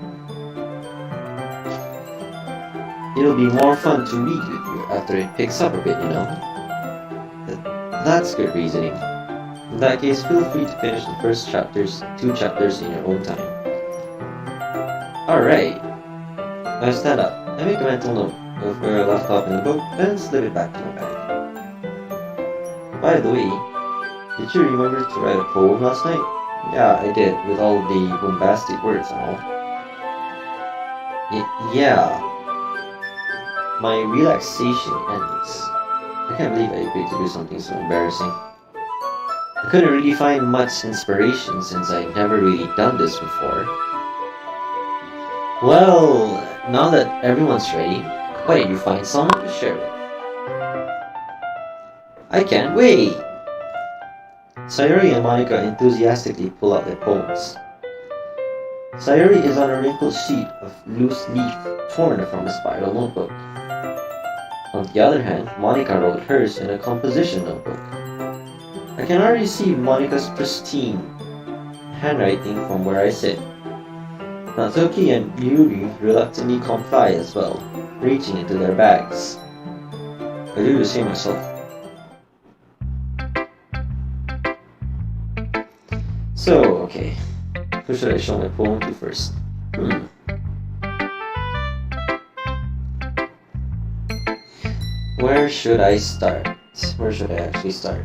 It'll be more fun to read with you after it picks up a bit, you know? That's good reasoning. In that case, feel free to finish the first two chapters in your own time. Alright. Now stand up and make a mental note of where I left off in the book, then slip it back to my bag. By the way, did you remember to write a poem last night? Yeah, I did, with all the bombastic words and all. Yeah. My relaxation ends. I can't believe I agreed to do something so embarrassing. I couldn't really find much inspiration since I'd never really done this before. Well, now that everyone's ready, why did you find someone to share with? I can't wait! Sayuri and Monica enthusiastically pull out their poems. Sayuri is on a wrinkled sheet of loose leaf torn from a spiral notebook. On the other hand, Monica wrote hers in a composition notebook. I can already see Monica's pristine handwriting from where I sit. Natsuki and Yuri reluctantly comply as well, reaching into their bags. I do the same myself. So, okay, who should I show my poem to first? Where should I start? Where should I actually start?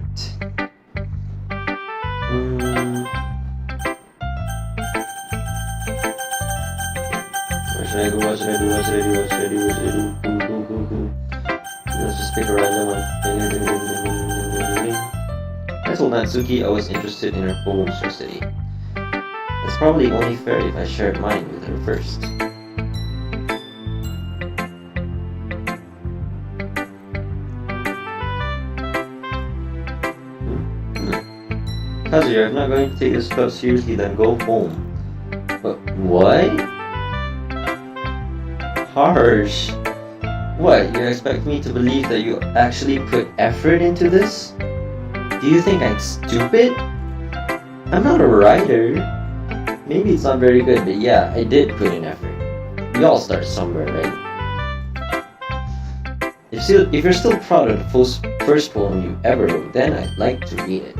Where should I go? What should I do? What should I do? What should I do? What should I do? Go. Let's just pick a random one. I told Natsuki I was interested in her poems yesterday. It's probably only fair if I shared mine with her first. Kazuya, if not going to take this club seriously, then go home. But what? Harsh. What, you expect me to believe that you actually put effort into this? Do you think I'm stupid? I'm not a writer. Maybe it's not very good, but yeah, I did put in effort. We all start somewhere, right? If you're still proud of the first poem you ever wrote, then I'd like to read it.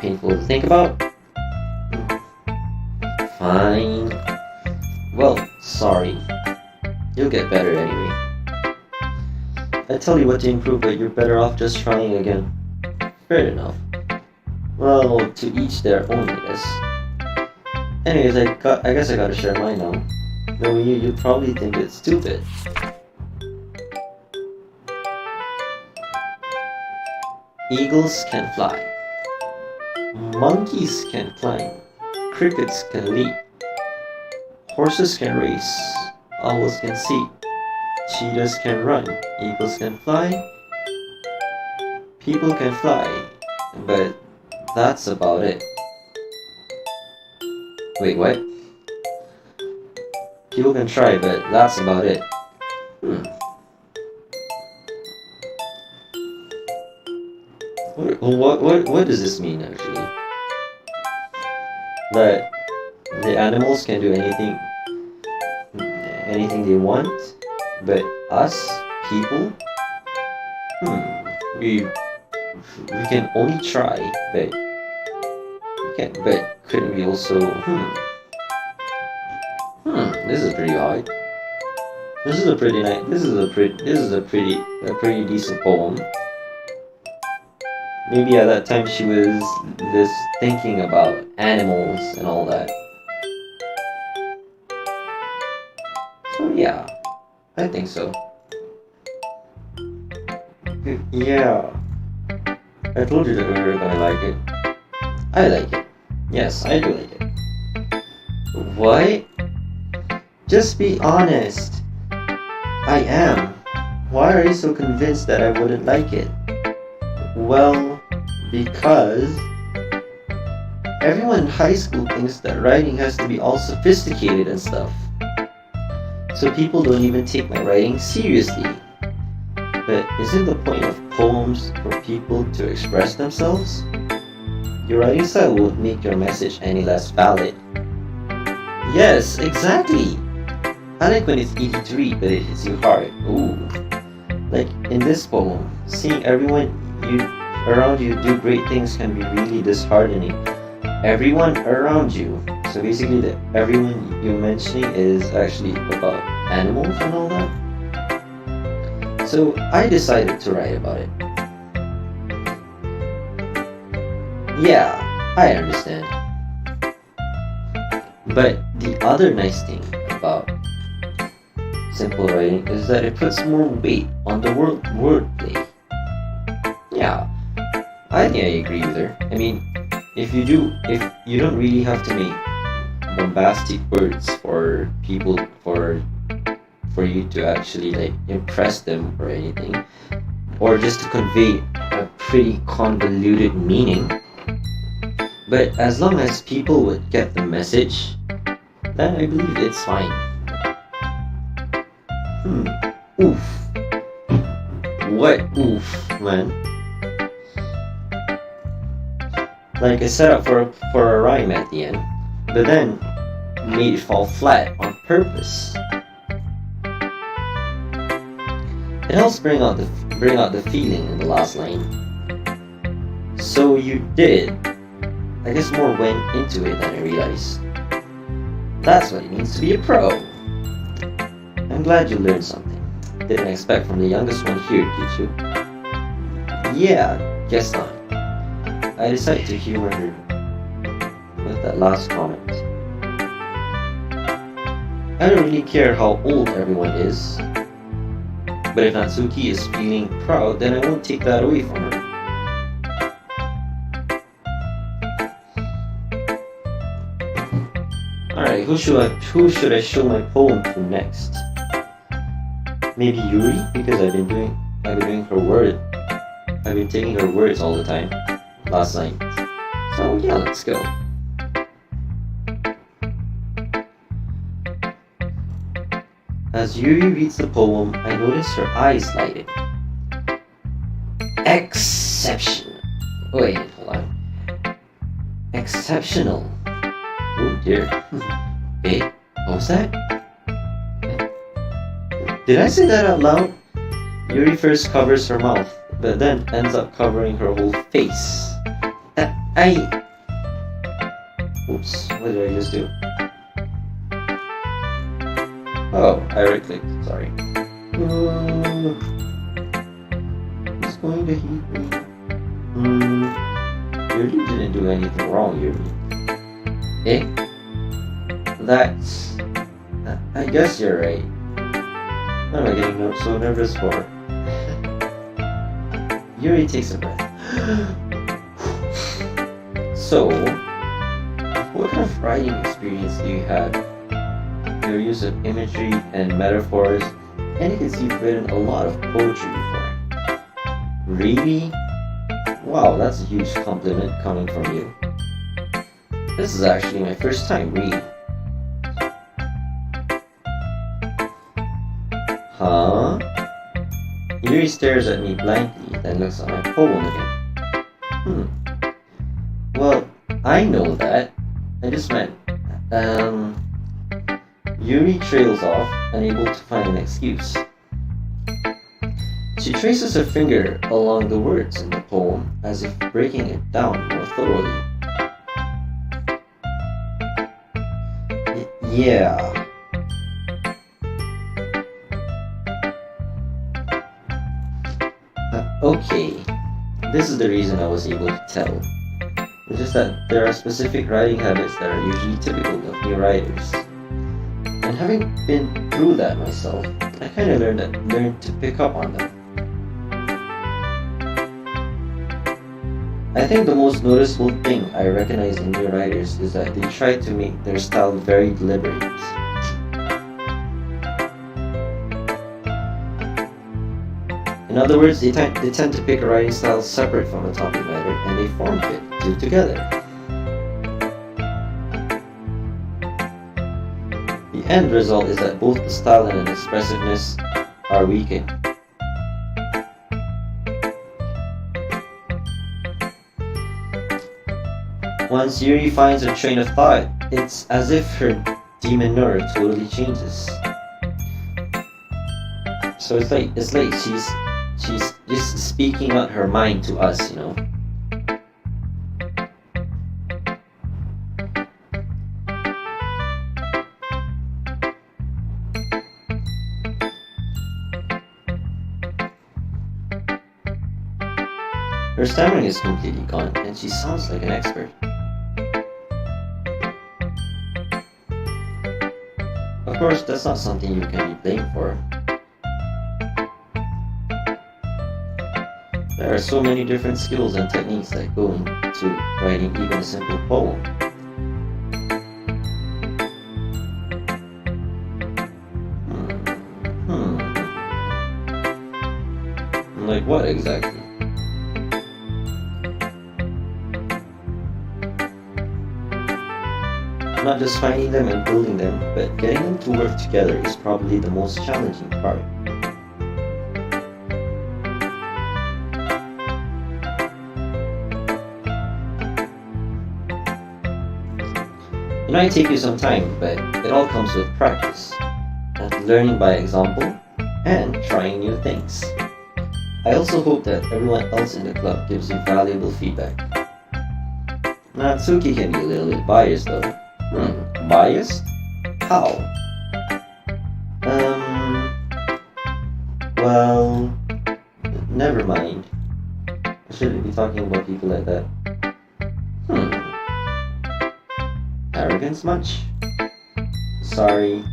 Painful to think about? Fine. Well, sorry. You'll get better anyway. I tell you what to improve, but you're better off just trying again. Fair enough. Well, to each their own, I guess. Anyways, I guess I gotta share mine now. Knowing you'd probably think it's stupid. Eagles can fly. Monkeys can climb. Crickets can leap. Horses can race. Owls can see. Cheetahs can run. Eagles can fly. People can fly. But that's about it. Wait, what? People can try, but that's about it. What does this mean, actually? That the animals can do anything they want, but us, people, we can only try, but couldn't we also, this is pretty odd. This is a pretty decent poem. Maybe at that time she was just thinking about animals and all that. So yeah, I think so. Yeah, I told you that we were gonna like it. I like it. Yes, I do like it. What? Just be honest. I am. Why are you so convinced that I wouldn't like it? Well, because everyone in high school thinks that writing has to be all sophisticated and stuff. So people don't even take my writing seriously. But isn't the point of poems for people to express themselves? Your writing style won't make your message any less valid. Yes, exactly! I like when it's easy to read, but it hits you hard. Ooh. Like in this poem, seeing everyone around you do great things can be really disheartening. Everyone around you. So basically, everyone you're mentioning is actually about animals and all that. So I decided to write about it. Yeah, I understand. But the other nice thing about simple writing is that it puts more weight on the wordplay. Yeah, I think I agree with her. I mean, if you don't really have to make bombastic words for people for you to actually like impress them or anything, or just to convey a pretty convoluted meaning. But as long as people would get the message, then I believe it's fine. Oof. What oof, man? Like I set up for a rhyme at the end, but then made it fall flat on purpose. It helps bring out the feeling in the last line. So you did. I guess more went into it than I realized. That's what it means to be a pro. I'm glad you learned something. Didn't expect from the youngest one here, did you? Yeah, guess not. I decided to humor her with that last comment. I don't really care how old everyone is, but if Natsuki is feeling proud, then I won't take that away from her. Alright, who should I show my poem to next? Maybe Yuri, because I've been doing her word I've been taking her words all the time last night. So yeah, let's go. As Yuri reads the poem, I notice her eyes lighting. Exceptional. Wait, hold on. Exceptional. Oh dear. Hey, what was that? Did I say that out loud? Yuri first covers her mouth, but then ends up covering her whole face. Oops, what did I just do? Oh, I right-clicked, sorry. He's going to hate me. Yuri didn't do anything wrong, Yuri. Eh? That's... I guess you're right. What am I getting so nervous for? Yuri takes a breath. So, what kind of writing experience do you have? Your use of imagery and metaphors, and because you've written a lot of poetry before. Really? Wow, that's a huge compliment coming from you. This is actually my first time reading. Huh? Yuri stares at me blankly, then looks at my poem again. Well, I know that. I just meant, Yuri trails off, unable to find an excuse. She traces her finger along the words in the poem, as if breaking it down more thoroughly. Yeah. Okay, this is the reason I was able to tell. It's just that there are specific writing habits that are usually typical of new writers. And having been through that myself, I kind of learned to pick up on them. I think the most noticeable thing I recognize in new writers is that they try to make their style very deliberate. In other words, they tend to pick a writing style separate from the topic matter, and they form fit two together. The end result is that both the style and the expressiveness are weakened. Once Yuri finds her train of thought, it's as if her demeanor totally changes. So it's like she's just speaking out her mind to us, you know. Her stammering is completely gone, and she sounds like an expert. Of course, that's not something you can be blamed for. There are so many different skills and techniques that go into writing even a simple poem. Like what exactly? Not just finding them and building them, but getting them to work together is probably the most challenging part. It might take you some time, but it all comes with practice, and learning by example, and trying new things. I also hope that everyone else in the club gives you valuable feedback. Natsuki can be a little bit biased though. Biased? How? Well, never mind. I shouldn't be talking about people like that. Arrogance much? Sorry.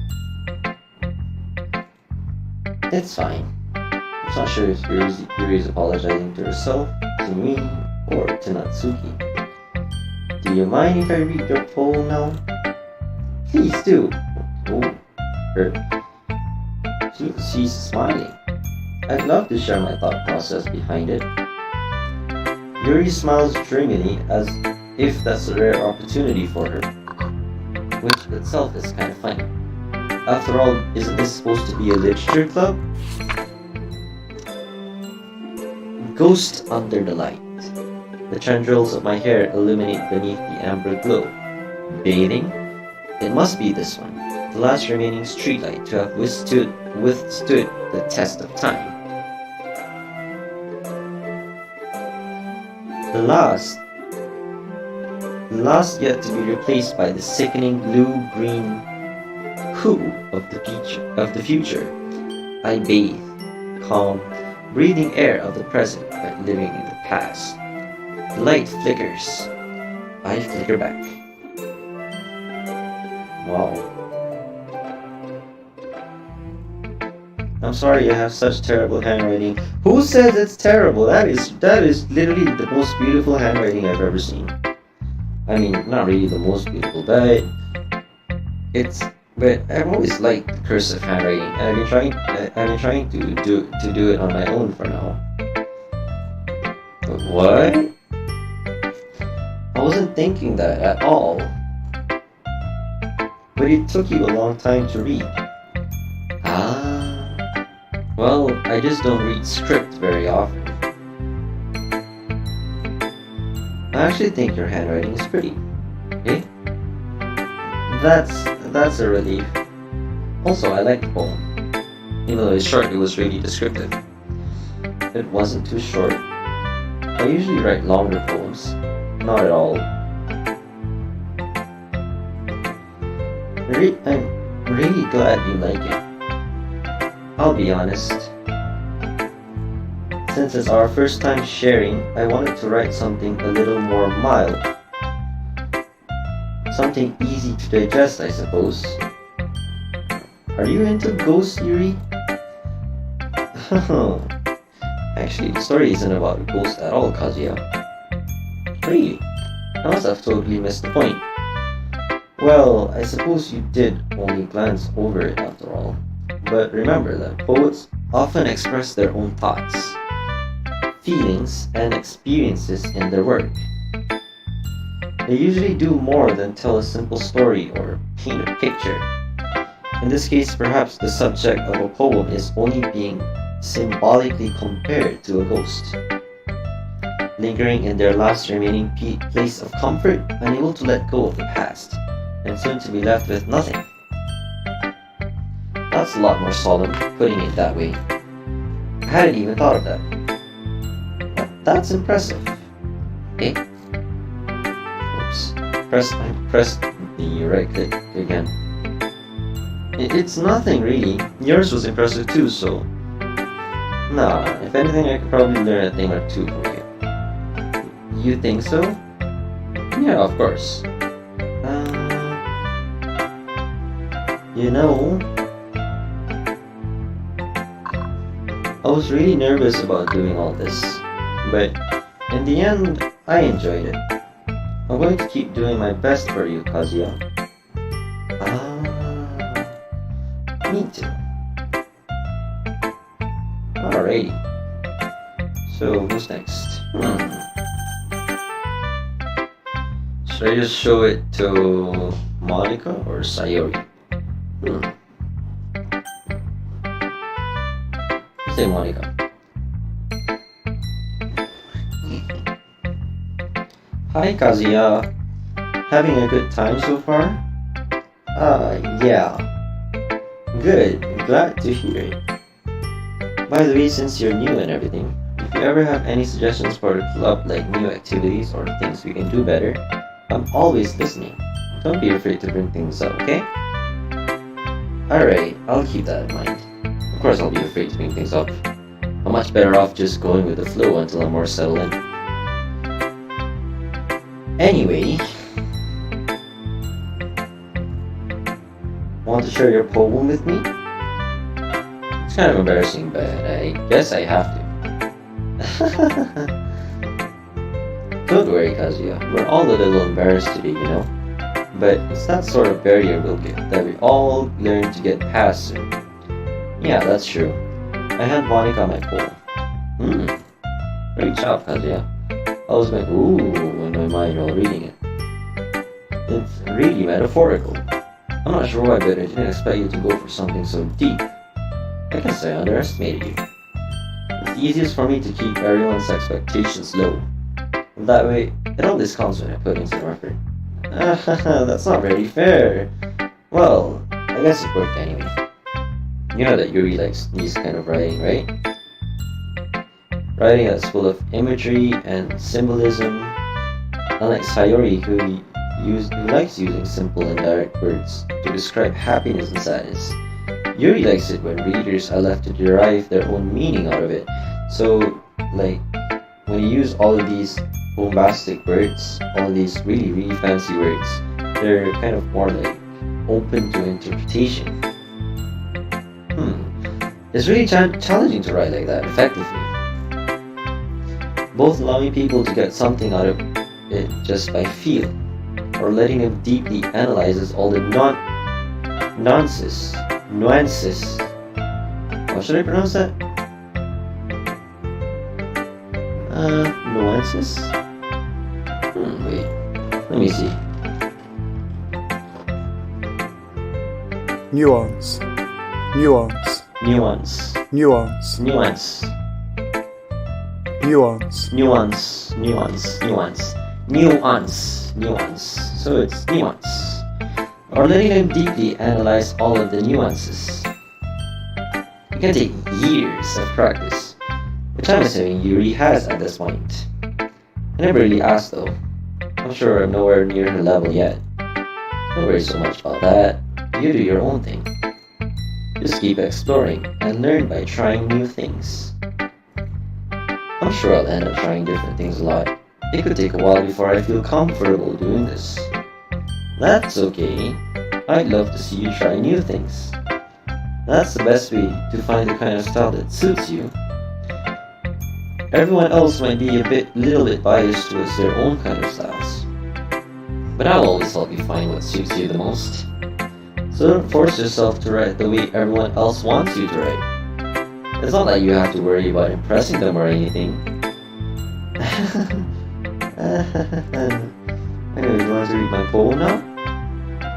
It's fine. I'm not sure if Yuri is apologizing to herself, to me, or to Natsuki. Do you mind if I read your poem now? Please do. Oh, her. She's smiling. I'd love to share my thought process behind it. Yuri smiles dreamily as if that's a rare opportunity for her, which itself is kind of funny. After all, isn't this supposed to be a literature club? Ghost under the light. The tendrils of my hair illuminate beneath the amber glow. Bathing? It must be this one, the last remaining streetlight to have withstood the test of time. The last yet to be replaced by the sickening blue-green who of the future. I bathe, calm, breathing air of the present but living in the past. The light flickers. I flicker back. Wow. I'm sorry you have such terrible handwriting. Who says it's terrible? That is literally the most beautiful handwriting I've ever seen. I mean, not really the most beautiful, but I've always liked the cursive handwriting, and I've been trying to do it on my own for now. But what? I wasn't thinking that at all. But it took you a long time to read. Well, I just don't read script very often. I actually think your handwriting is pretty. Eh? That's a relief. Also, I like the poem. Even though it's short, it was really descriptive. It wasn't too short. I usually write longer poems. Not at all. I'm really glad you like it. I'll be honest. Since it's our first time sharing, I wanted to write something a little more mild. Something easy to digest, I suppose. Are you into ghosts, Yuri? Actually, the story isn't about a ghost at all, Kazuya. Really? I must have totally missed the point. Well, I suppose you did only glance over it after all. But remember that poets often express their own thoughts, feelings, and experiences in their work. They usually do more than tell a simple story or paint a picture. In this case, perhaps the subject of a poem is only being symbolically compared to a ghost, lingering in their last remaining place of comfort, unable to let go of the past, and soon to be left with nothing. That's a lot more solemn, putting it that way. I hadn't even thought of that. That's impressive. Eh? Oops. I pressed the right click again. It's nothing really. Yours was impressive too, so... Nah, if anything I could probably learn a thing or two from you. You think so? Yeah, of course. You know... I was really nervous about doing all this, but in the end, I enjoyed it. I'm going to keep doing my best for you, Kazuya. Me too. Alrighty. So, who's next? Should I just show it to Monica or Sayori? Say Monica. Hi Kazuya. Having a good time so far? Yeah. Good. Glad to hear it. By the way, since you're new and everything, if you ever have any suggestions for the club, like new activities or things we can do better, I'm always listening. Don't be afraid to bring things up, okay? Alright, I'll keep that in mind. Of course I'll be afraid to bring things up. I'm much better off just going with the flow until I'm more settled in. Anyway... Want to share your poem with me? It's kind of embarrassing, but I guess I have to. Don't worry, Kazuya. We're all a little embarrassed today, you know? But it's that sort of barrier that we all learn to get past soon. Yeah, that's true. I hand Monica my poem. Great job, Kazuya. I was going, ooh, in my mind while reading it. It's really metaphorical. I'm not sure why, but I didn't expect you to go for something so deep. I guess I underestimated you. It's easiest for me to keep everyone's expectations low. That way, it all discounts when I put in some effort. That's not very fair. Well, I guess it worked anyway. You know that Yuri likes these kind of writing, right? Writing that's full of imagery and symbolism. Unlike Sayori, who likes using simple and direct words to describe happiness and sadness, Yuri likes it when readers are left to derive their own meaning out of it. So, like, when you use all of these bombastic words, all these really, really fancy words, they're kind of more like open to interpretation. It's really challenging to write like that effectively. Both allowing people to get something out of it just by feel, or letting them deeply analyze all the nuances. How should I pronounce that? Nuances? Wait, let me see. Nuance. Nuance. Nuance. Nuance. Nuance. Nuance. Nuance. So it's nuance. Or letting them deeply analyze all of the nuances. It can take years of practice, which I'm assuming Yuri has at this point. I never really asked though. I'm sure I'm nowhere near her level yet. Don't worry so much about that. You do your own thing. Just keep exploring and learn by trying new things. I'm sure I'll end up trying different things a lot. It could take a while before I feel comfortable doing this. That's okay. I'd love to see you try new things. That's the best way to find the kind of style that suits you. Everyone else might be a little bit biased towards their own kind of styles, but I'll always help you find what suits you the most. So don't force yourself to write the way everyone else wants you to write. It's not like you have to worry about impressing them or anything. Anyway, you want to read my poem now?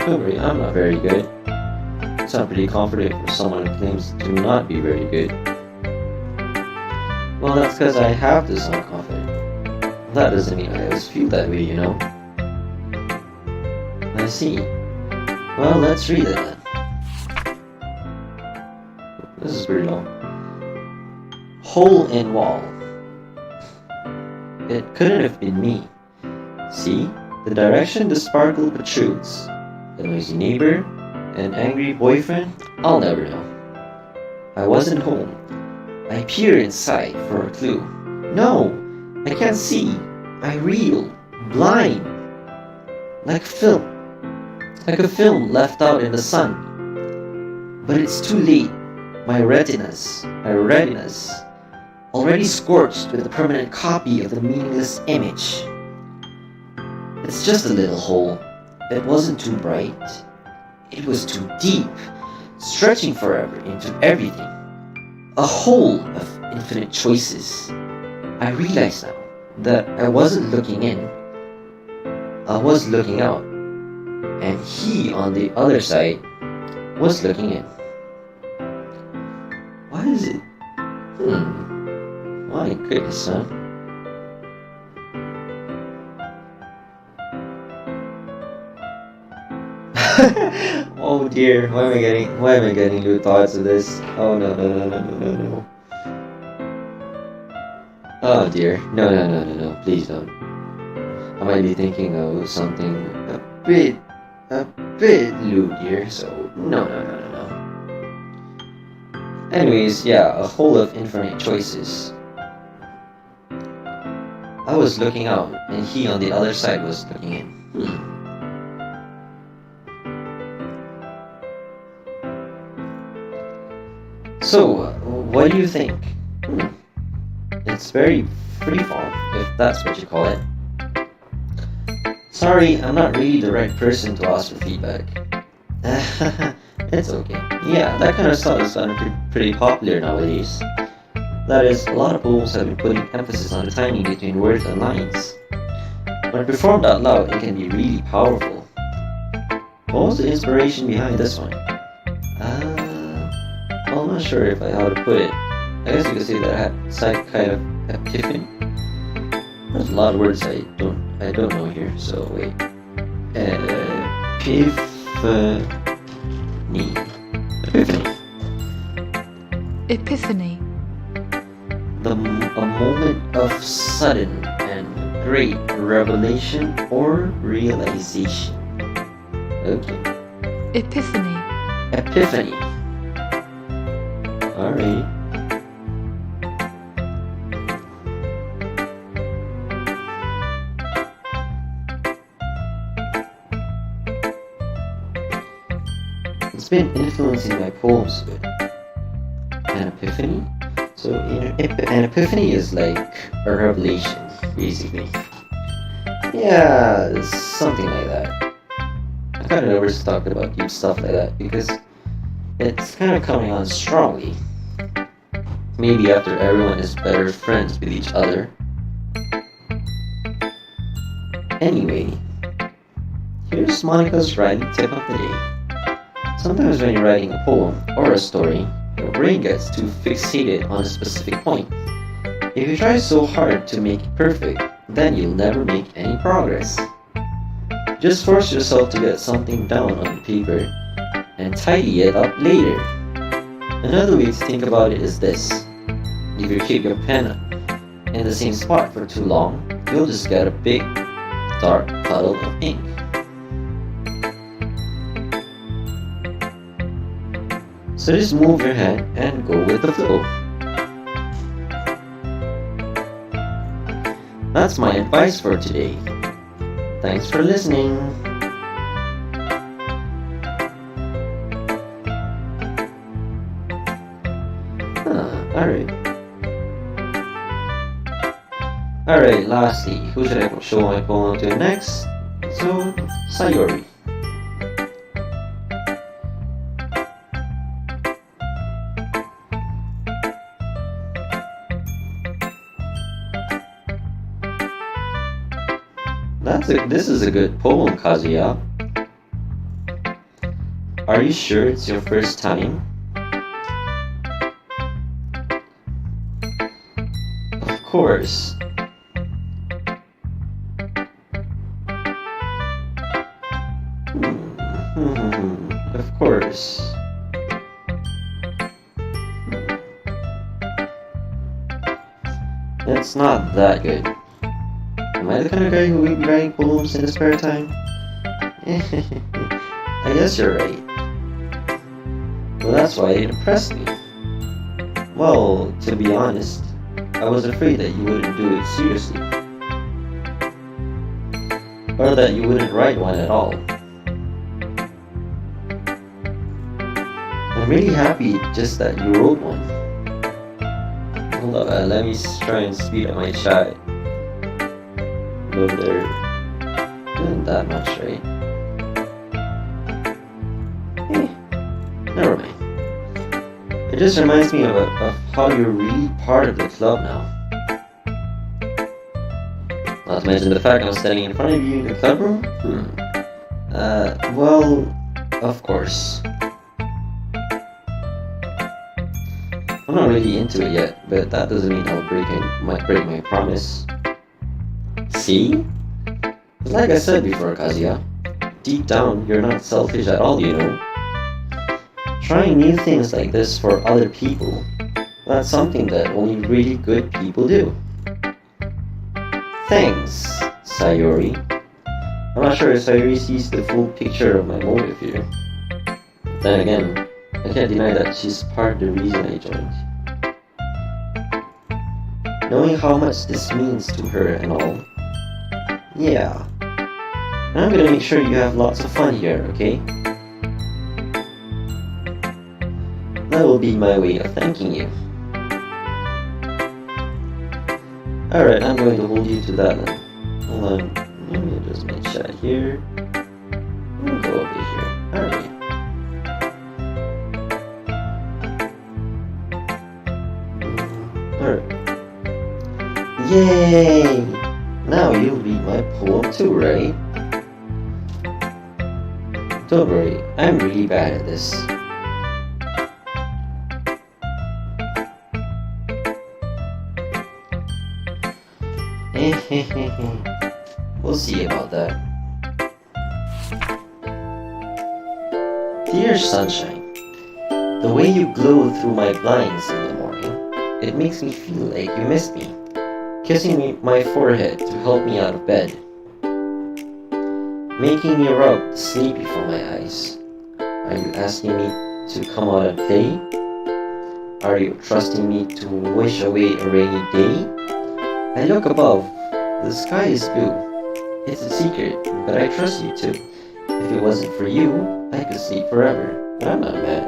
Don't worry, I'm not very good. You sound pretty confident for someone who claims to not be very good. Well, that's because I have to sound confident. That doesn't mean I always feel that way, you know. I see. Well, let's read it then. This is pretty long. Hole in wall. It couldn't have been me. See, the direction the sparkle protrudes. A noisy neighbor, an angry boyfriend, I'll never know. I wasn't home. I peer inside for a clue. No, I can't see. I reel, blind. Like film. Like a film left out in the sun. But it's too late. My retinas, already scorched with a permanent copy of the meaningless image. It's just a little hole. It wasn't too bright. It was too deep, stretching forever into everything. A hole of infinite choices. I realize now that I wasn't looking in. I was looking out. And he on the other side was looking in. Why is it? My goodness, huh? Oh dear, why am I getting new thoughts of this? Oh no. Oh dear, no, please don't. I might be thinking of something a bit lewd here, so no. Anyways, yeah, a hole of infinite choices. I was looking out, and he on the other side was looking in. So, what do you think? It's very freeform, if that's what you call it. Sorry, I'm not really the right person to ask for feedback. It's okay. Yeah, that kind of stuff is pretty popular nowadays. That is, a lot of poems have been putting emphasis on the timing between words and lines. When performed out loud, it can be really powerful. What was the inspiration behind this one? Well, I'm not sure how to put it. I guess you could say that I had some kind of epiphany. There's a lot of words I don't know here, so wait. Epiphany. Epiphany. A moment of sudden and great revelation or realization. Okay. Epiphany. Epiphany. Alright. It's been influencing my poems with an epiphany. So an epiphany is like a revelation, basically. Yeah, something like that. I kind of nervous talking about deep stuff like that because it's kind of coming on strongly. Maybe after everyone is better friends with each other. Anyway, here's Monica's writing tip of the day. Sometimes when you're writing a poem or a story, your brain gets too fixated on a specific point. If you try so hard to make it perfect, then you'll never make any progress. Just force yourself to get something down on the paper and tidy it up later. Another way to think about it is this. If you keep your pen in the same spot for too long, you'll just get a big, dark puddle of ink. So just move your hand and go with the flow. That's my advice for today. Thanks for listening. Alright, lastly, who should I show my poem to next? So, Sayori. This is a good poem, Kazuya. Are you sure it's your first time? Of course. Of course. It's not that good. Am I the kind of guy who will be writing poems in his spare time? I guess you're right. Well, that's why it impressed me. Well, to be honest, I was afraid that you wouldn't do it seriously. Or that you wouldn't write one at all. I'm really happy just that you wrote one. Hold on, let me try and speed up my chat. Go there. Not that much, right? Never mind. It just reminds me of how you're really part of the club now. Not to mention the fact I'm standing in front of you in the club room? Well, of course. I'm not really into it yet, but that doesn't mean I'll break my promise. See? Like I said before, Kazuya, deep down, you're not selfish at all, you know. Trying new things like this for other people, that's something that only really good people do. Thanks, Sayori. I'm not sure if Sayori sees the full picture of my motive here. Then again, I can't deny that she's part of the reason I joined. Knowing how much this means to her and all. Yeah. I'm gonna make sure you have lots of fun here, okay? That will be my way of thanking you. Alright, I'm going to hold you to that then. Hold on, let me adjust my chat here. We'll go over here. Alright. Alright. Yay! Now you'll read my poem too, right? Don't worry, I'm really bad at this. We'll see about that. Dear sunshine, the way you glow through my blinds in the morning, it makes me feel like you missed me, kissing my forehead to help me out of bed, making me rub sleepy from my eyes. Are you asking me to come out and play? Are you trusting me to wish away a rainy day? I look above, the sky is blue. It's a secret, but I trust you too. If it wasn't for you, I could sleep forever, but I'm not mad.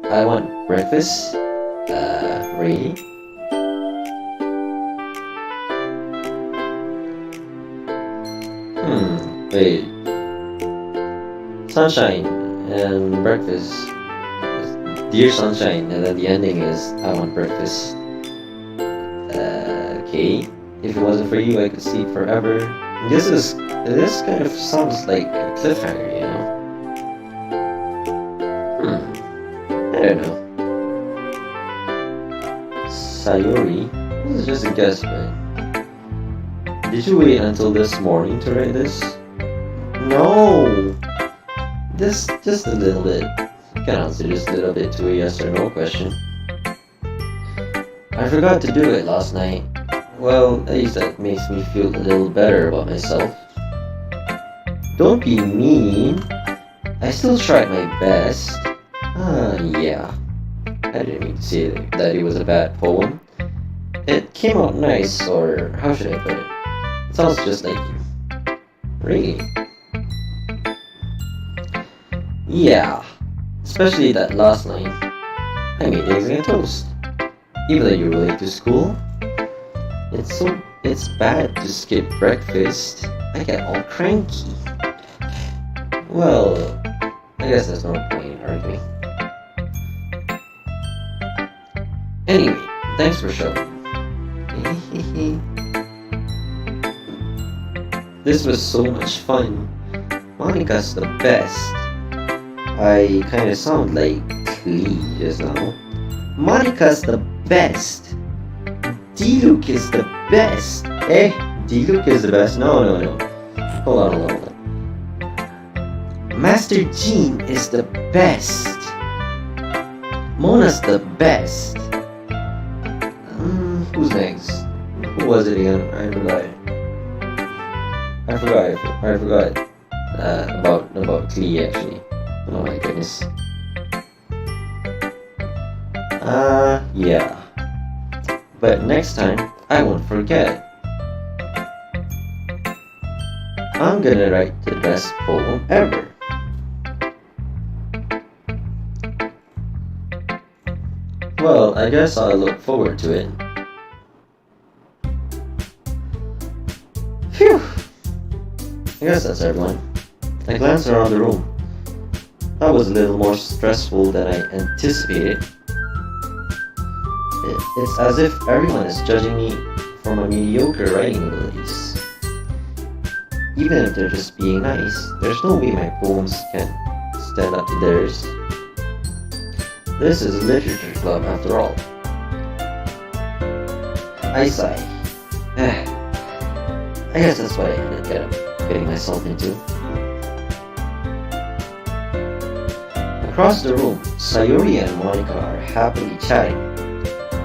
I want breakfast. Really? Wait. Sunshine and breakfast. Dear sunshine, and then the ending is I want breakfast. Okay. If it wasn't for you, I could sleep forever. This kind of sounds like a cliffhanger, you know? I don't know. Sayori? This is just a guess, but... Did you wait until this morning to write this? No! Just a little bit. You can answer just a little bit to a yes or no question. I forgot to do it last night. Well, at least that makes me feel a little better about myself. Don't be mean. I still tried my best. Yeah. I didn't mean to say that it was a bad poem. It came out nice, or how should I put it? It sounds just like you. Really? Yeah. Especially that last line. I made eggs and toast. Even though you're late to school. It's bad to skip breakfast. I get all cranky. Well, I guess there's no point in arguing. Anyway, thanks for showing. This was so much fun. Monica's the best. I kinda sound like Clee just now. Monica's the best. D-Luke is the best. D-Luke is the best. No. Hold on. Master Jean is the best. Mona's the best. Who's next? Who was it again? I forgot. About Klee actually. Oh my goodness. Yeah. But next time, I won't forget. I'm gonna write the best poem ever. Well, I guess I'll look forward to it. Phew! I guess that's everyone. I glanced around the room. That was a little more stressful than I anticipated. It's as if everyone is judging me for my mediocre writing abilities. Even if they're just being nice, there's no way my poems can stand up to theirs. This is a literature club after all. I sigh. I guess that's what I ended up getting myself into. Across the room, Sayori and Monica are happily chatting.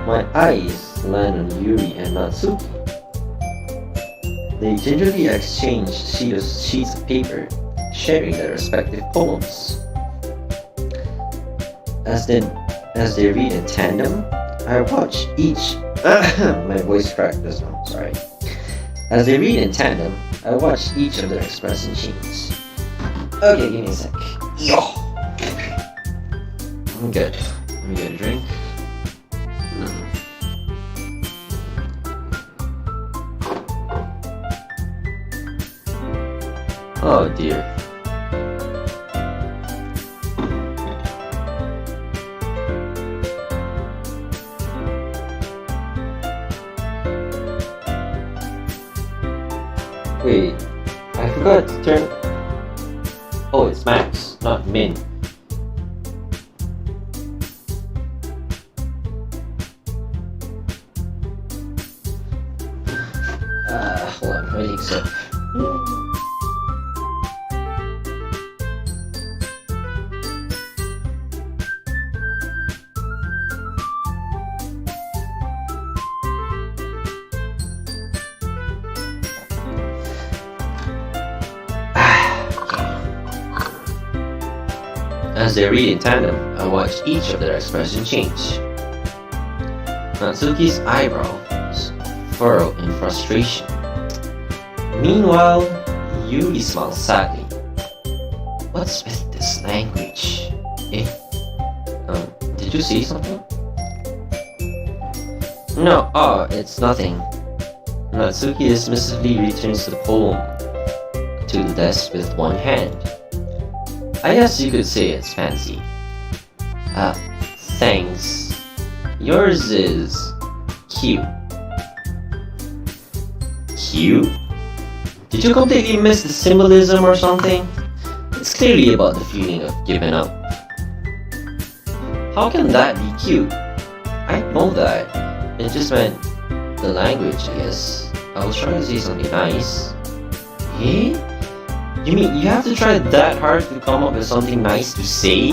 My eyes land on Yuri and Natsuki. They gingerly exchange sheets of paper, sharing their respective poems. As they read in tandem, I watch each... my voice cracked this one, sorry. As they read in tandem, I watch each of their expressing sheets. Okay, give me a sec. Yo! I'm good. Let me get a drink. Oh dear. Wait, I forgot to turn. Oh, it's Max, not Min. Hold on, I think so. As they read in tandem, I watched each of their expressions change. Natsuki's eyebrows furrow in frustration. Meanwhile, Yuri smiles sadly. What's with this language? Did you see something? No, it's nothing. Natsuki dismissively returns the poem to the desk with one hand. I guess you could say it's fancy. Thanks. Yours is cute. Cute? Did you completely miss the symbolism or something? It's clearly about the feeling of giving up. How can that be cute? I know that. It just meant the language, I guess. I was trying to say something nice. Eh? You mean you have to try that hard to come up with something nice to say?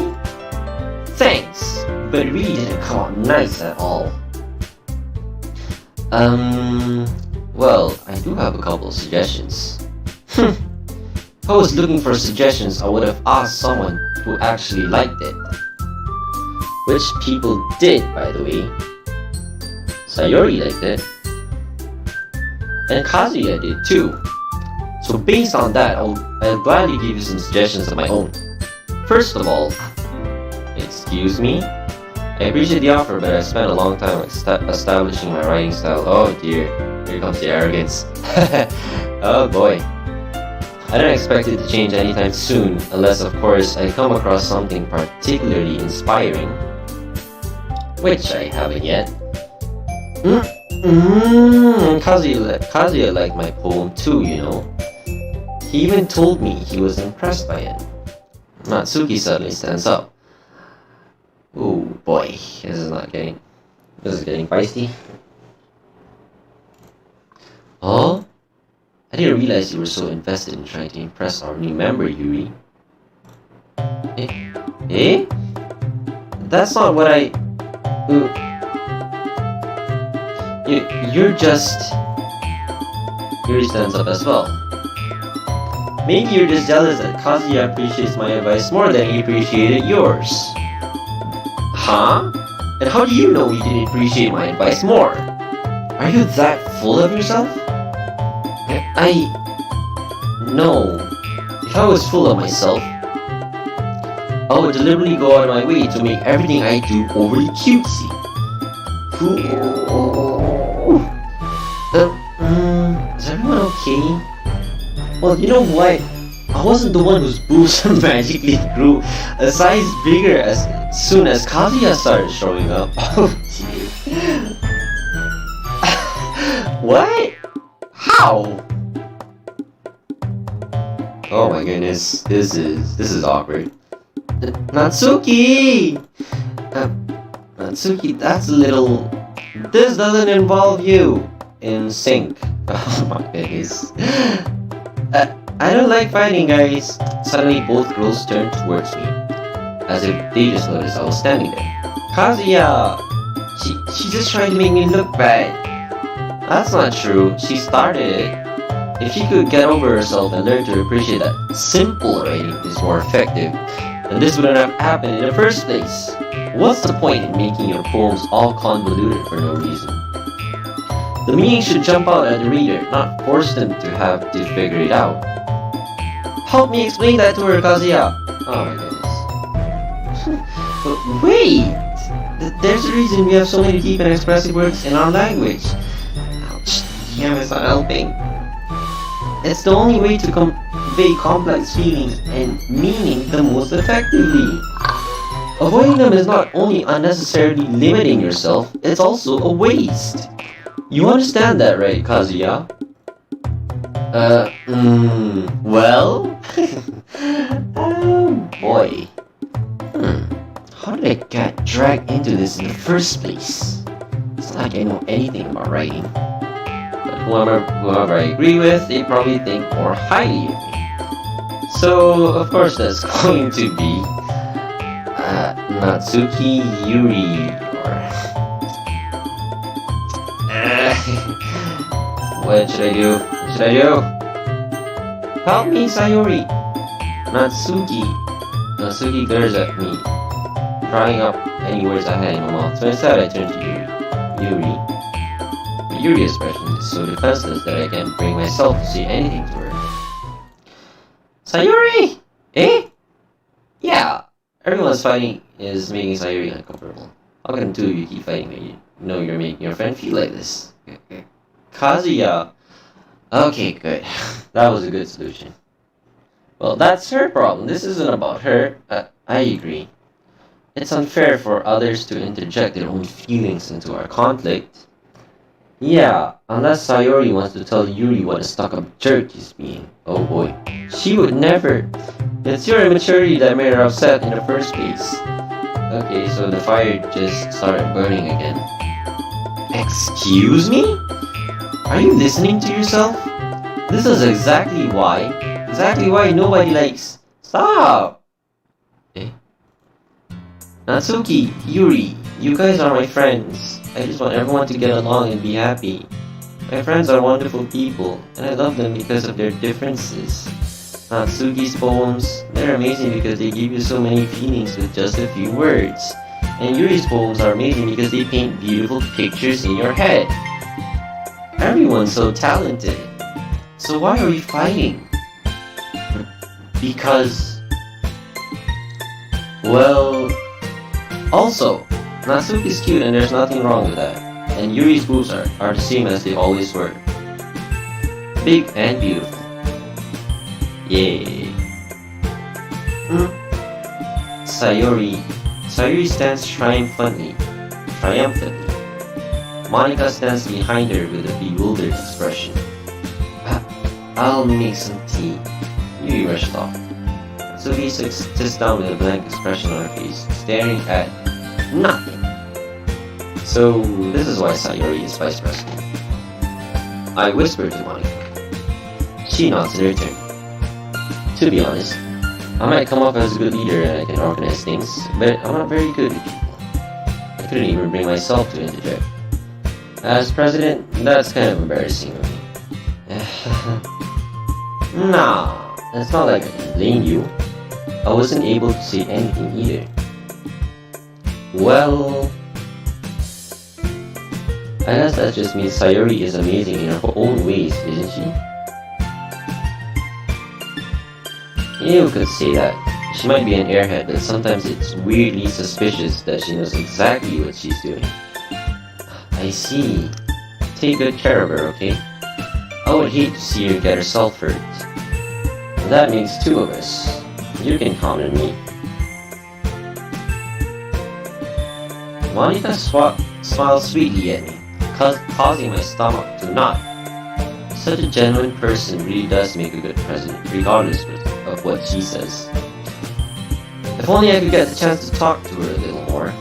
Thanks, but it really didn't come out nice at all. Well, I do have a couple of suggestions. If I was looking for suggestions, I would have asked someone who actually liked it. Which people did, by the way. Sayori liked it. And Kazuya did too. So based on that, I'll gladly give you some suggestions of my own. First of all, excuse me? I appreciate the offer, but I spent a long time establishing my writing style. Oh dear, here comes the arrogance. Oh boy. I don't expect it to change anytime soon, unless of course I come across something particularly inspiring. Which I haven't yet. Kazuya liked my poem too, you know. He even told me he was impressed by it. Natsuki suddenly stands up. Oh boy, this is getting feisty. Oh? I didn't realize you were so invested in trying to impress our new member, Yuri. Eh? That's not what I... You're just... Yuri stands up as well. Maybe you're just jealous that Kazuya appreciates my advice more than he appreciated yours. Huh? And how do you know he didn't appreciate my advice more? Are you that full of yourself? No. If I was full of myself, I would deliberately go out of my way to make everything I do overly cutesy. Is everyone okay? Well, you know what? I wasn't the one whose boobs magically grew a size bigger as soon as Kazuya started showing up. Oh dear. What? How? Oh my goodness, this is awkward. Natsuki! Natsuki, that's a little... This doesn't involve you. In sync. Oh my goodness. I don't like fighting, guys. Suddenly both girls turned towards me, as if they just noticed I was standing there. Kazuya! She just tried to make me look bad. That's not true. She started it. If she could get over herself and learn to appreciate that simple writing is more effective, then this wouldn't have happened in the first place. What's the point in making your poems all convoluted for no reason? The meaning should jump out at the reader, not force them to have to figure it out. Help me explain that to her, Kazuya! Oh my goodness. But wait! There's a reason we have so many deep and expressive words in our language. Ouch, damn, it's not helping. It's the only way to convey complex feelings and meaning the most effectively. Avoiding them is not only unnecessarily limiting yourself, it's also a waste. You understand that, right, Kazuya? Well? Oh boy. How did I get dragged into this in the first place? It's not like I know anything about writing. But whoever I agree with, they probably think more highly of me. So, of course, that's going to be Natsuki Yuri, or what should I do? What should I do? Help me, Sayori! Natsuki glares at me, drawing up any words I had in my mouth. So instead I turn to Yuri. The Yuri expression is so defenseless that I can't bring myself to say anything to her. Sayori! Eh? Yeah, everyone's fighting is making Sayori uncomfortable. How can two of you keep fighting when you know you're making your friend feel like this? Kazuya. Okay, good. That was a good solution. Well, that's her problem. This isn't about her. I agree. It's unfair for others to interject their own feelings into our conflict. Yeah, unless Sayori wants to tell Yuri what a stuck-up jerk he's being. Oh boy. She would never. It's your immaturity that made her upset in the first place. Okay, so the fire just started burning again. Excuse me? Are you listening to yourself? This is exactly why nobody likes. Stop! Eh? Natsuki, Yuri, you guys are my friends. I just want everyone to get along and be happy. My friends are wonderful people, and I love them because of their differences. Natsuki's poems, they're amazing because they give you so many feelings with just a few words. And Yuri's poems are amazing because they paint beautiful pictures in your head. Everyone's so talented. So why are we fighting? Because... well... Also, Natsuki's cute and there's nothing wrong with that. And Yuri's boobs are the same as they always were. Big and beautiful. Yay. Sayori stands triumphantly. Monika stands behind her with a bewildered expression. I'll make some tea. Yuri rushed off. Natsuki sits down with a blank expression on her face, staring at nothing. So, this is why Sayori is vice president. I whispered to Monika. She nods in return. To be honest, I might come off as a good leader and I can organize things, but I'm not very good with people. I couldn't even bring myself to interject. As president, that's kind of embarrassing of me. Nah, it's not like I can blame you. I wasn't able to say anything either. Well... I guess that just means Sayori is amazing in her own ways, isn't she? You could say that. She might be an airhead, but sometimes it's weirdly suspicious that she knows exactly what she's doing. I see. Take good care of her, okay? I would hate to see her get herself hurt. That makes two of us. You can count on me. Monika smiles sweetly at me, causing my stomach to knot. Such a genuine person really does make a good president, regardless of what she says. If only I could get the chance to talk to her a little more.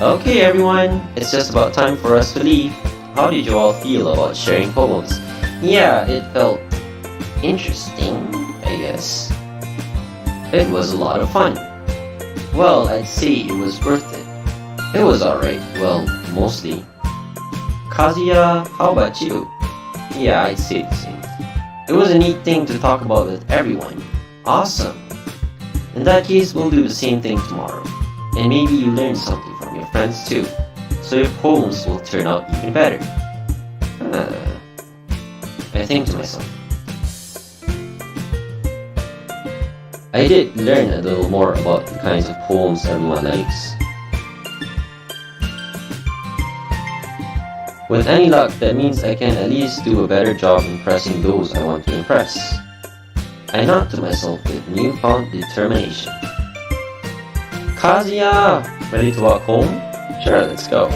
Okay everyone, it's just about time for us to leave. How did you all feel about sharing poems? Yeah, it felt interesting, I guess. It was a lot of fun. Well, I'd say it was worth it. It was alright, well, mostly. Kazuya, how about you? Yeah, I'd say the same. It was a neat thing to talk about with everyone. Awesome. In that case, we'll do the same thing tomorrow. And maybe you learn something from your friends too. So your poems will turn out even better. I think to myself. I did learn a little more about the kinds of poems everyone likes. With any luck, that means I can at least do a better job impressing those I want to impress. I nod to myself with newfound determination. Kazuya! Ready to walk home? Sure, let's go.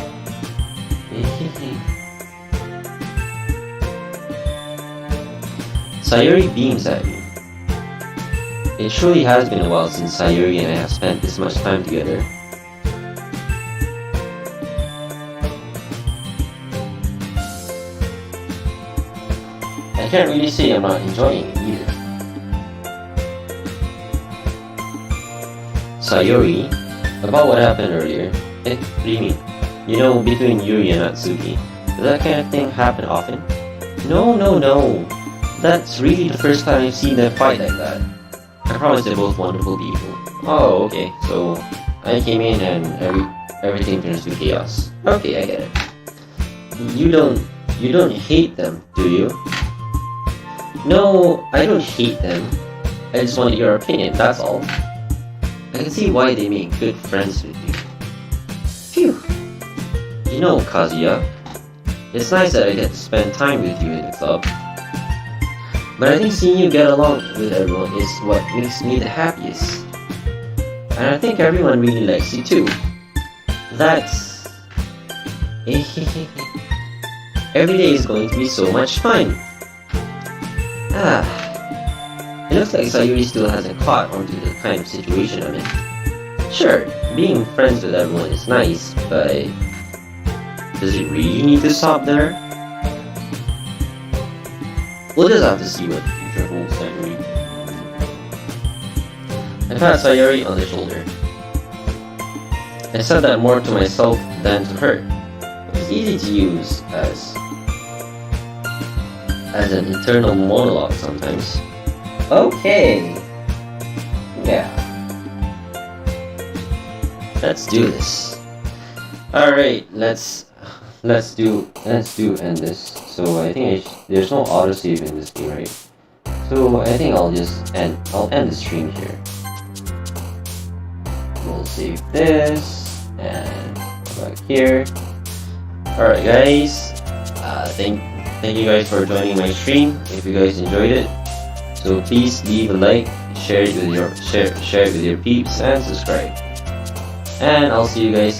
Sayuri beams at me. It surely has been a while since Sayuri and I have spent this much time together. I can't really say I'm not enjoying it either. Sayuri, about what happened earlier. What do you mean? You know, between Yuri and Natsuki, does that kind of thing happen often? No. That's really the first time I've seen them fight like that. I promise they're both wonderful people. Oh, okay. So I came in and everything turns to chaos. Okay, I get it. You don't hate them, do you? No, I don't hate them. I just wanted your opinion, that's all. I can see why they make good friends with you. Phew. You know, Kazuya, it's nice that I get to spend time with you in the club. But I think seeing you get along with everyone is what makes me the happiest. And I think everyone really likes you too. That's... Every day is going to be so much fun. It looks like Sayuri still hasn't caught onto the kind of situation I'm in. Sure, being friends with everyone is nice, but does it really need to stop there? We'll just have to see what the future holds, Sayuri. I pat Sayuri on the shoulder. I said that more to myself than to her. It was easy to use as an internal monologue sometimes. Okay. Yeah. Let's do this. Alright, let's end this. So I think there's no autosave in this game, right? So I think I'll end the stream here. We'll save this and go back here. Alright guys. Thank you guys for joining my stream. If you guys enjoyed it, so please leave a like, share it with your peeps, and subscribe. And I'll see you guys